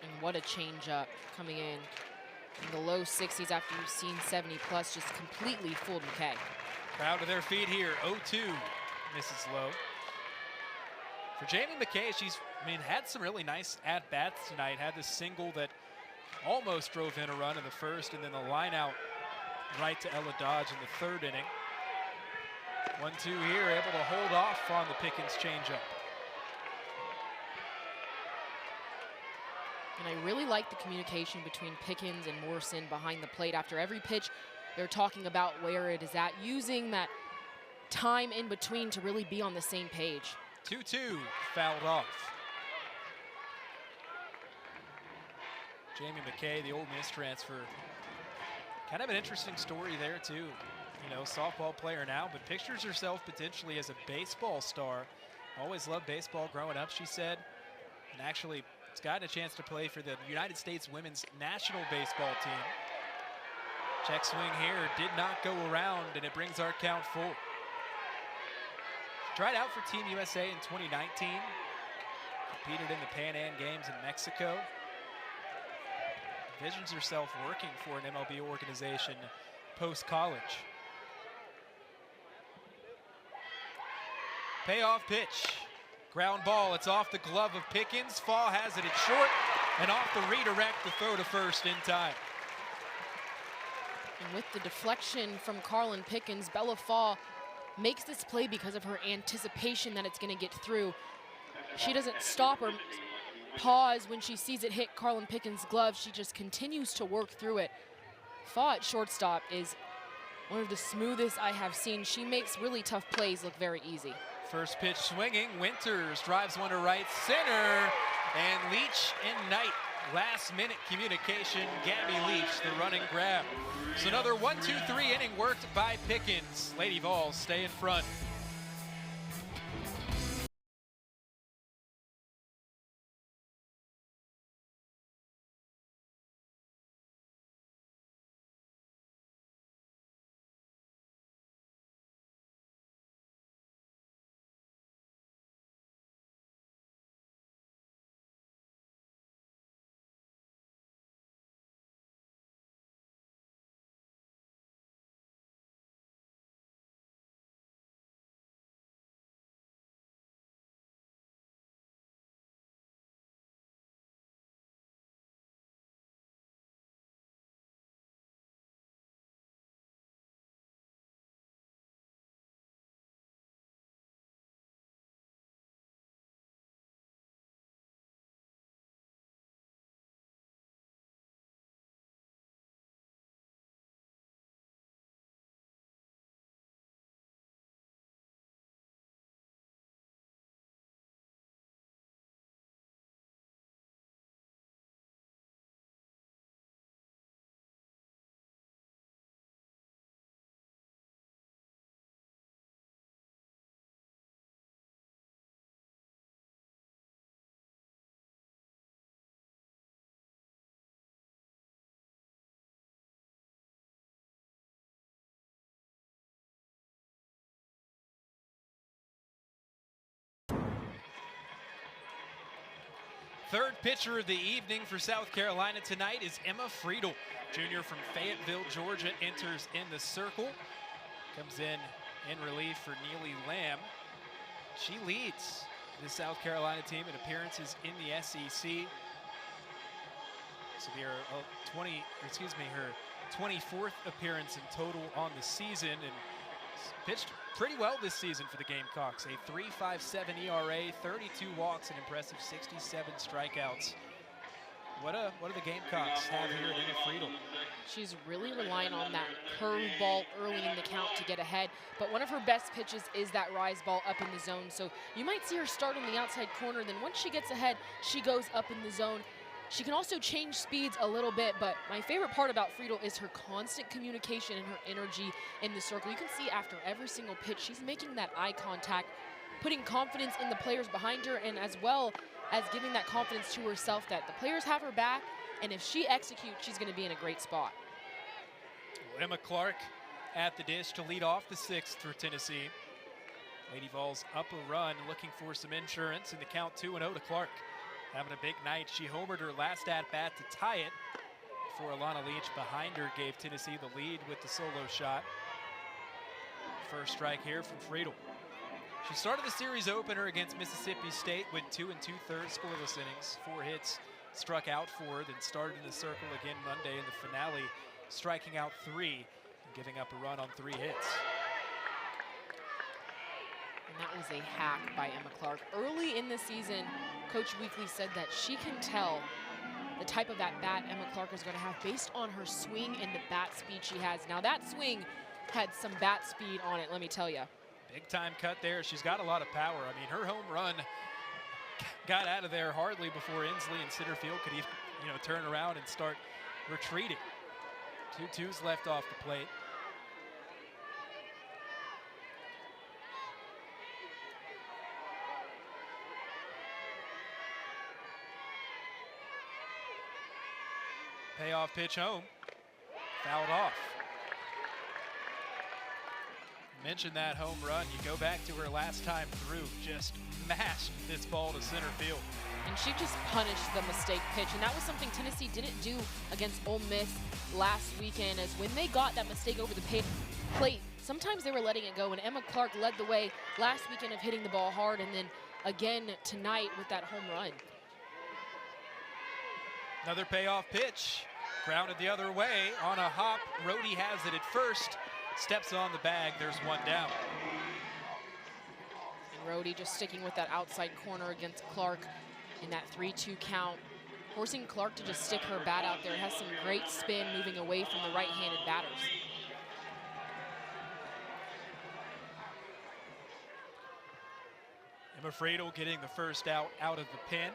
And what a changeup coming in the low 60s after you've seen 70 plus, just completely fooled McKay. Crowd to their feet here, 0-2, misses low. For Jamie McKay, she's had some really nice at-bats tonight. Had the single that almost drove in a run in the first, and then the line out right to Ella Dodge in the third inning. 1-2 here, able to hold off on the Pickens changeup. And I really like the communication between Pickens and Morrison behind the plate. After every pitch, they're talking about where it is at, using that time in between to really be on the same page. 2-2, fouled off. Jamie McKay, the Ole Miss transfer. Kind of an interesting story there too. You know, softball player now, but pictures herself potentially as a baseball star. Always loved baseball growing up, she said. And actually, has gotten a chance to play for the United States women's national baseball team. Check swing here, did not go around, and it brings our count full. Tried out for Team USA in 2019. Competed in the Pan Am Games in Mexico. Envisions herself working for an MLB organization post-college. Payoff pitch. Ground ball, it's off the glove of Pickens. Faw has it at short, and off the redirect to throw to first in time. And with the deflection from Carlin Pickens, Bella Faw makes this play because of her anticipation that it's going to get through. She doesn't stop or pause when she sees it hit Carlin Pickens' glove. She just continues to work through it. Faw at shortstop is one of the smoothest I have seen. She makes really tough plays look very easy. First pitch swinging, Winters drives one to right center, and Leach and Knight. Last minute communication, Gabby Leach, the running grab. So another 1-2-3 inning worked by Pickens. Lady Vols stay in front. Third pitcher of the evening for South Carolina tonight is Emma Friedel, junior from Fayetteville, Georgia, enters in the circle. Comes in relief for Neely Lamb. She leads the South Carolina team in appearances in the SEC. This will be her 24th appearance in total on the season, and pitched pretty well this season for the Gamecocks. A 3.57 ERA, 32 walks, and impressive 67 strikeouts. What do the Gamecocks have here at Emma Friedel? She's really relying on that curveball early in the count to get ahead, but one of her best pitches is that rise ball up in the zone. So you might see her start on the outside corner, then once she gets ahead, she goes up in the zone. She can also change speeds a little bit, but my favorite part about Friedel is her constant communication and her energy in the circle. You can see after every single pitch, she's making that eye contact, putting confidence in the players behind her, and as well as giving that confidence to herself that the players have her back, and if she executes, she's going to be in a great spot. Emma Clark at the dish to lead off the sixth for Tennessee. Lady Vols up a run, looking for some insurance in the count 2-0 to Clark. Having a big night. She homered her last at-bat to tie it before Alana Leach behind her gave Tennessee the lead with the solo shot. First strike here from Friedel. She started the series opener against Mississippi State with 2 2/3 scoreless innings, 4 hits, struck out 4, then started in the circle again Monday in the finale, striking out 3 and giving up a run on 3 hits. And that was a hack by Emma Clark. Early in the season, Coach Weekly said that she can tell the type of at-bat Emma Clark is going to have based on her swing and the bat speed she has. Now that swing had some bat speed on it, let me tell you. Big time cut there. She's got a lot of power. I mean, her home run got out of there hardly before Inslee and Sitterfield could even, turn around and start retreating. 2-2s left off the plate. Payoff pitch home, fouled off. Mentioned that home run. You go back to her last time through, just mashed this ball to center field. And she just punished the mistake pitch, and that was something Tennessee didn't do against Ole Miss last weekend, as when they got that mistake over the plate, sometimes they were letting it go, and Emma Clark led the way last weekend of hitting the ball hard, and then again tonight with that home run. Another payoff pitch, grounded the other way on a hop. Rohde has it at first, steps on the bag, there's one down. And Rohde just sticking with that outside corner against Clark in that 3-2 count, forcing Clark to just stick her bat out there. It has some great spin moving away from the right-handed batters. Emma Friedel getting the first out of the pen.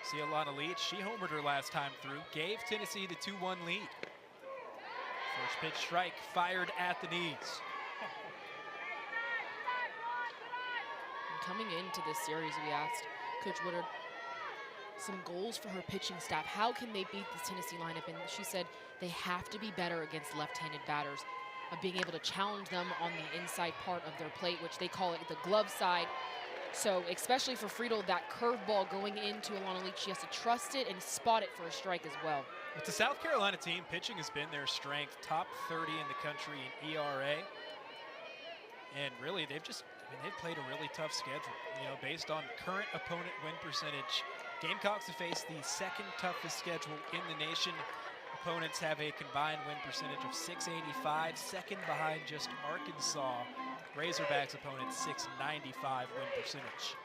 See Alana Leach, she homered her last time through, gave Tennessee the 2-1 lead. First pitch strike fired at the knees. And coming into this series, we asked Coach Woodard some goals for her pitching staff. How can they beat this Tennessee lineup? And she said they have to be better against left-handed batters, of being able to challenge them on the inside part of their plate, which they call it the glove side. So especially for Friedel, that curveball going into Alana Leach, she has to trust it and spot it for a strike as well. With the South Carolina team, pitching has been their strength, top 30 in the country in ERA. And really, they've played a really tough schedule, based on current opponent win percentage. Gamecocks have faced the second toughest schedule in the nation. Opponents have a combined win percentage of .685, second behind just Arkansas. Razorbacks opponents .695 win percentage.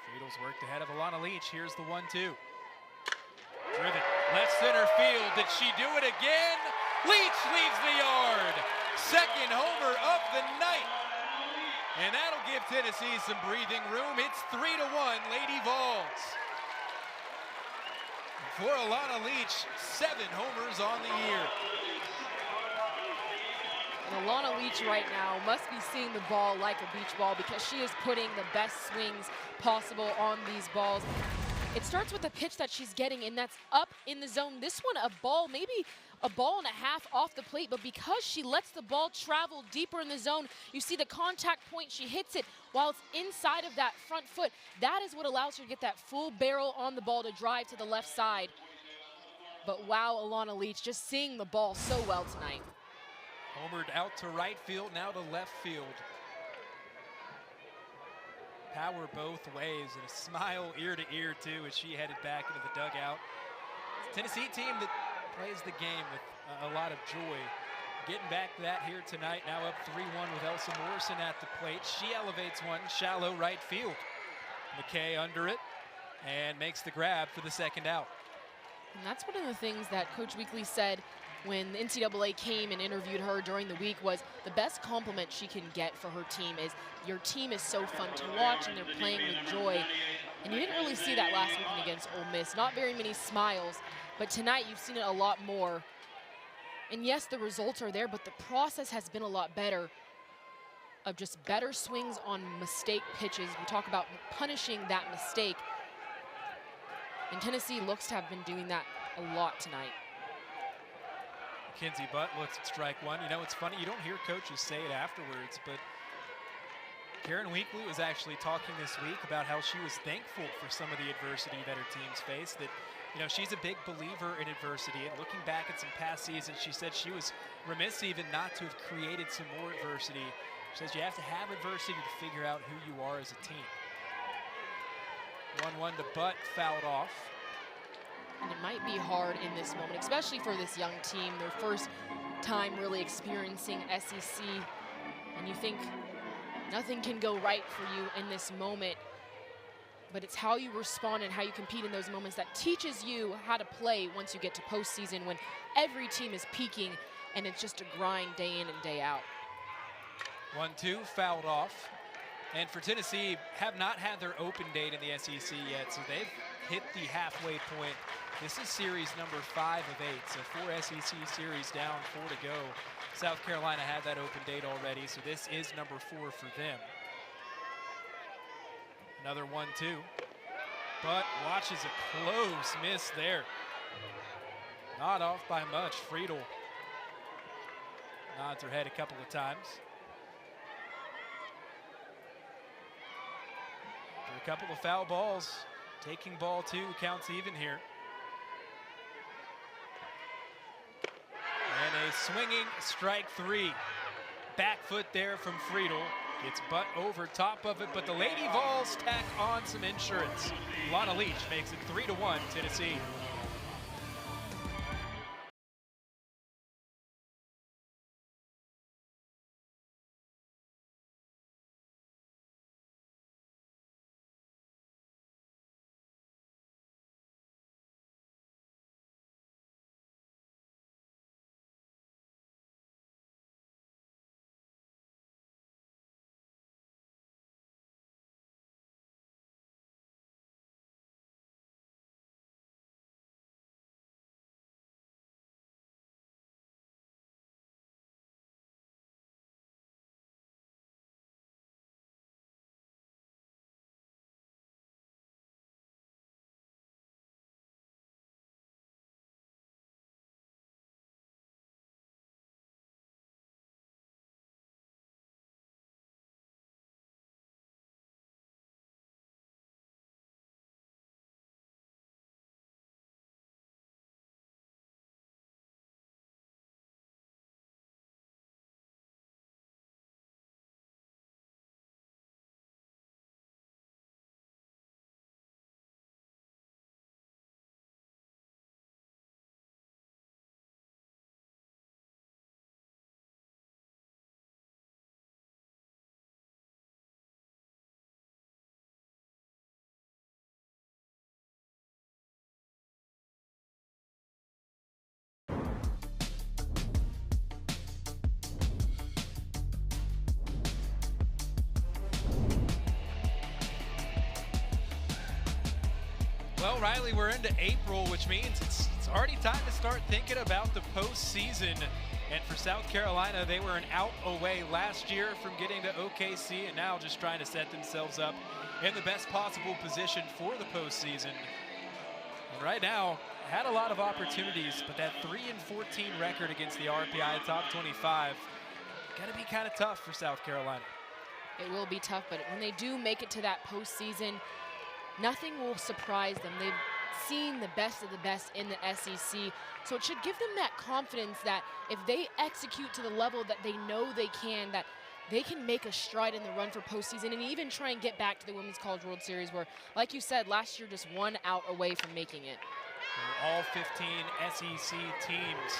Friedel's worked ahead of Alana Leach. Here's the 1-2. Driven left center field. Did she do it again? Leach leaves the yard. Second homer of the night. And that'll give Tennessee some breathing room. It's 3-1 Lady Vols. For Alana Leach, 7 homers on the year. And Alana Leach right now must be seeing the ball like a beach ball, because she is putting the best swings possible on these balls. It starts with the pitch that she's getting, and that's up in the zone. This one, a ball, maybe a ball and a half off the plate, but because she lets the ball travel deeper in the zone, you see the contact point, she hits it while it's inside of that front foot. That is what allows her to get that full barrel on the ball to drive to the left side. But wow, Alana Leach just seeing the ball so well tonight. Homered out to right field, now to left field. Power both ways, and a smile ear to ear too as she headed back into the dugout. It's a Tennessee team that plays the game with a lot of joy. Getting back to that here tonight, now up 3-1 with Elsa Morrison at the plate. She elevates one, shallow right field. McKay under it and makes the grab for the second out. And that's one of the things that Coach Weekly said when the NCAA came and interviewed her during the week was the best compliment she can get for her team is your team is so fun to watch and they're playing with joy. And you didn't really see that last weekend against Ole Miss. Not very many smiles, but tonight you've seen it a lot more. And yes, the results are there, but the process has been a lot better of just better swings on mistake pitches. We talk about punishing that mistake. And Tennessee looks to have been doing that a lot tonight. Kinsey Butt looks at strike one. You know, it's funny, you don't hear coaches say it afterwards, but Karen Weekly was actually talking this week about how she was thankful for some of the adversity that her teams face, that, you know, she's a big believer in adversity. And looking back at some past seasons, she said she was remiss even not to have created some more adversity. She says you have to have adversity to figure out who you are as a team. 1-1 to Butt, fouled off. And it might be hard in this moment, especially for this young team, their first time really experiencing SEC. And you think nothing can go right for you in this moment, but it's how you respond and how you compete in those moments that teaches you how to play once you get to postseason when every team is peaking and it's just a grind day in and day out. 1-2, fouled off. And for Tennessee, have not had their open date in the SEC yet, so they've hit the halfway point. This is series number 5 of 8, so 4 SEC series down, 4 to go. South Carolina had that open date already, so this is number 4 for them. Another 1-2, but watches a close miss there. Not off by much. Friedel nods her head a couple of times. A couple of foul balls, taking ball 2 counts even here. And a swinging strike 3. Back foot there from Friedel. Gets Butt over top of it, but the Lady Vols tack on some insurance. Alana Leach makes it 3-1 Tennessee. Well, Riley, we're into April, which means it's already time to start thinking about the postseason. And for South Carolina, they were an out away last year from getting to OKC, and now just trying to set themselves up in the best possible position for the postseason. And right now, had a lot of opportunities, but that 3-14 record against the RPI top 25, gotta be kind of tough for South Carolina. It will be tough, but when they do make it to that postseason, nothing will surprise them. They've seen the best of the best in the SEC, so it should give them that confidence that if they execute to the level that they know they can, that they can make a stride in the run for postseason and even try and get back to the Women's College World Series where, like you said, last year just 1 out away from making it. All 15 SEC teams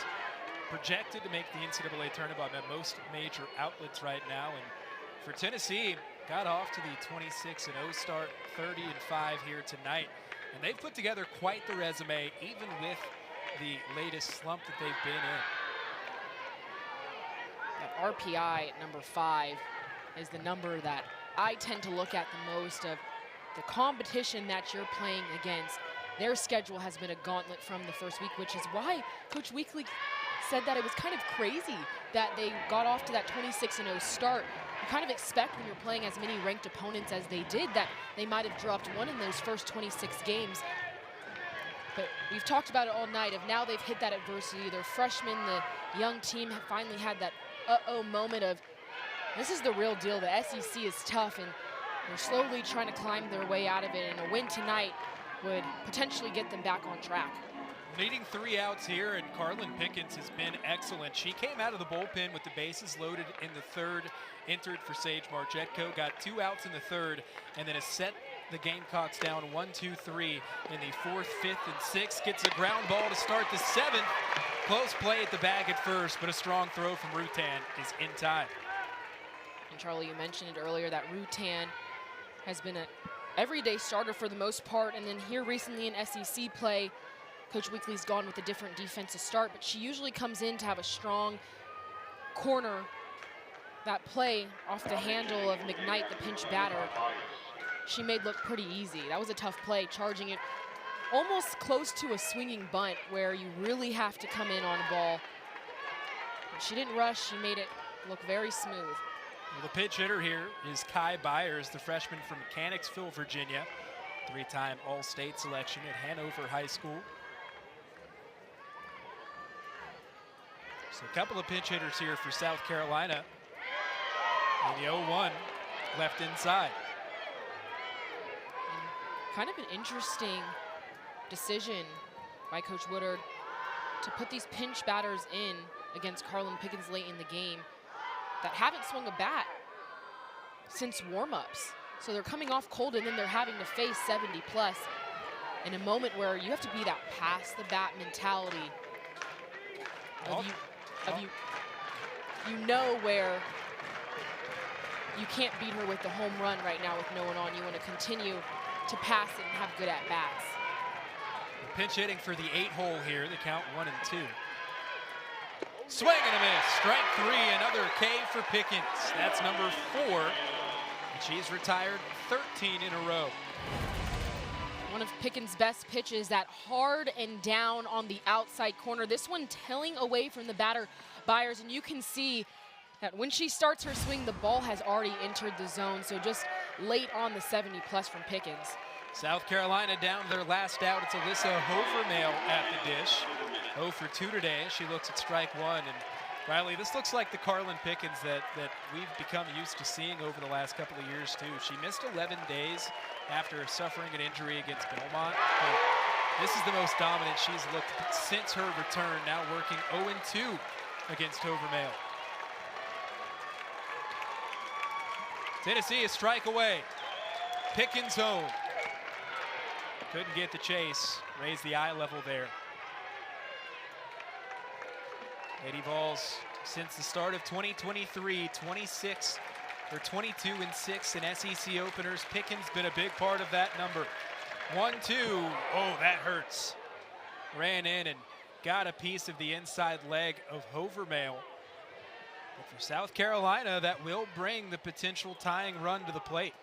projected to make the NCAA tournament at most major outlets right now. And for Tennessee, got off to the 26-0 start, 30-5 here tonight. And they've put together quite the resume, even with the latest slump that they've been in. That RPI at number 5 is the number that I tend to look at the most of the competition that you're playing against. Their schedule has been a gauntlet from the first week, which is why Coach Weekly said that it was kind of crazy that they got off to that 26-0 start. You kind of expect when you're playing as many ranked opponents as they did that they might have dropped one in those first 26 games. But we've talked about it all night of now they've hit that adversity. Their freshmen, the young team, have finally had that uh-oh moment of this is the real deal. The SEC is tough and they're slowly trying to climb their way out of it, and a win tonight would potentially get them back on track. Needing 3 outs here, and Carlin Pickens has been excellent. She came out of the bullpen with the bases loaded in the 3rd, entered for Sage Marchetko, got 2 outs in the 3rd, and then has set the Gamecocks down 1-2-3 in the 4th, 5th, and 6th. Gets a ground ball to start the 7th. Close play at the bag at first, but a strong throw from Rutan is in time. And Charlie, you mentioned it earlier that Rutan has been an everyday starter for the most part, and then here recently in SEC play, Coach Weekly's gone with a different defensive start, but she usually comes in to have a strong corner. That play off the handle of McKnight, the pinch batter, she made look pretty easy. That was a tough play, charging it almost close to a swinging bunt where you really have to come in on a ball. But she didn't rush, she made it look very smooth. Well, the pitch hitter here is Kai Byers, the freshman from Mechanicsville, Virginia. 3-time All-State selection at Hanover High School. So a couple of pinch hitters here for South Carolina. And the 0-1 left inside. And kind of an interesting decision by Coach Woodard to put these pinch batters in against Carlin Pickens late in the game that haven't swung a bat since warm-ups. So they're coming off cold and then they're having to face 70 plus in a moment where you have to be that pass the bat mentality you know where you can't beat her with the home run right now with no one on. You want to continue to pass it and have good at-bats. Pinch hitting for the 8-hole here. The count 1-2. Swing and a miss. Strike 3. Another K for Pickens. That's number 4. And she's retired 13 in a row. One of Pickens' best pitches, that hard and down on the outside corner. This one tailing away from the batter, Byers, and you can see that when she starts her swing, the ball has already entered the zone, so just late on the 70 plus from Pickens. South Carolina down their last out. It's Alyssa Hovermail at the dish. 0 for 2 today. She looks at strike 1. And Riley, this looks like the Carlin Pickens that we've become used to seeing over the last couple of years, too. She missed 11 days after suffering an injury against Belmont. But this is the most dominant she's looked since her return, now working 0-2 against Hovermail. Tennessee a strike away. Pickens home. Couldn't get the chase. Raised the eye level there. Lady Vols, since the start of 2023, 22-6 in SEC openers. Pickens been a big part of that number. 1-2. Oh, that hurts. Ran in and got a piece of the inside leg of Hovermail. But for South Carolina, that will bring the potential tying run to the plate.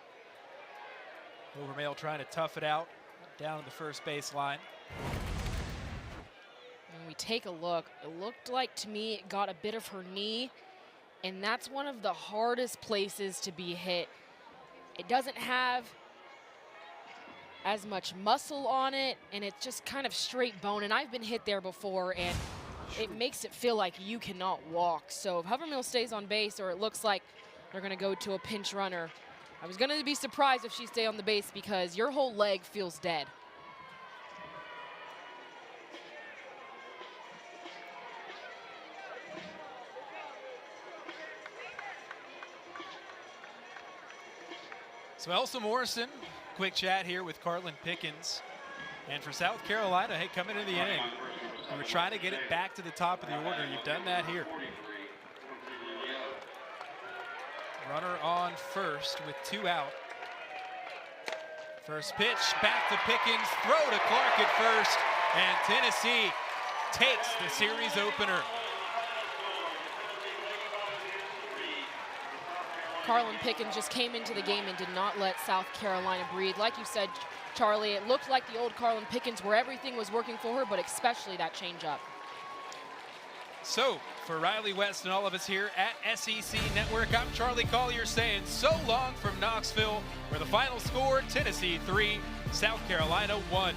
Hovermail trying to tough it out down the first base line. When we take a look, it looked like to me it got a bit of her knee, and that's one of the hardest places to be hit. It doesn't have as much muscle on it, and it's just kind of straight bone. And I've been hit there before, and it makes it feel like you cannot walk. So if Havermill stays on base, or it looks like they're going to go to a pinch runner, I was going to be surprised if she stayed on the base because your whole leg feels dead. So Elsa Morrison, quick chat here with Carlin Pickens. And for South Carolina, hey, coming into the inning, we were trying to get it back to the top of the order. You've done that here. Runner on first with 2 out. First pitch, back to Pickens, throw to Clark at first, and Tennessee takes the series opener. Carlin Pickens just came into the game and did not let South Carolina breathe. Like you said, Charlie, it looked like the old Carlin Pickens where everything was working for her, but especially that changeup. So, for Riley West and all of us here at SEC Network, I'm Charlie Collier saying so long from Knoxville, where the final score, Tennessee 3, South Carolina 1.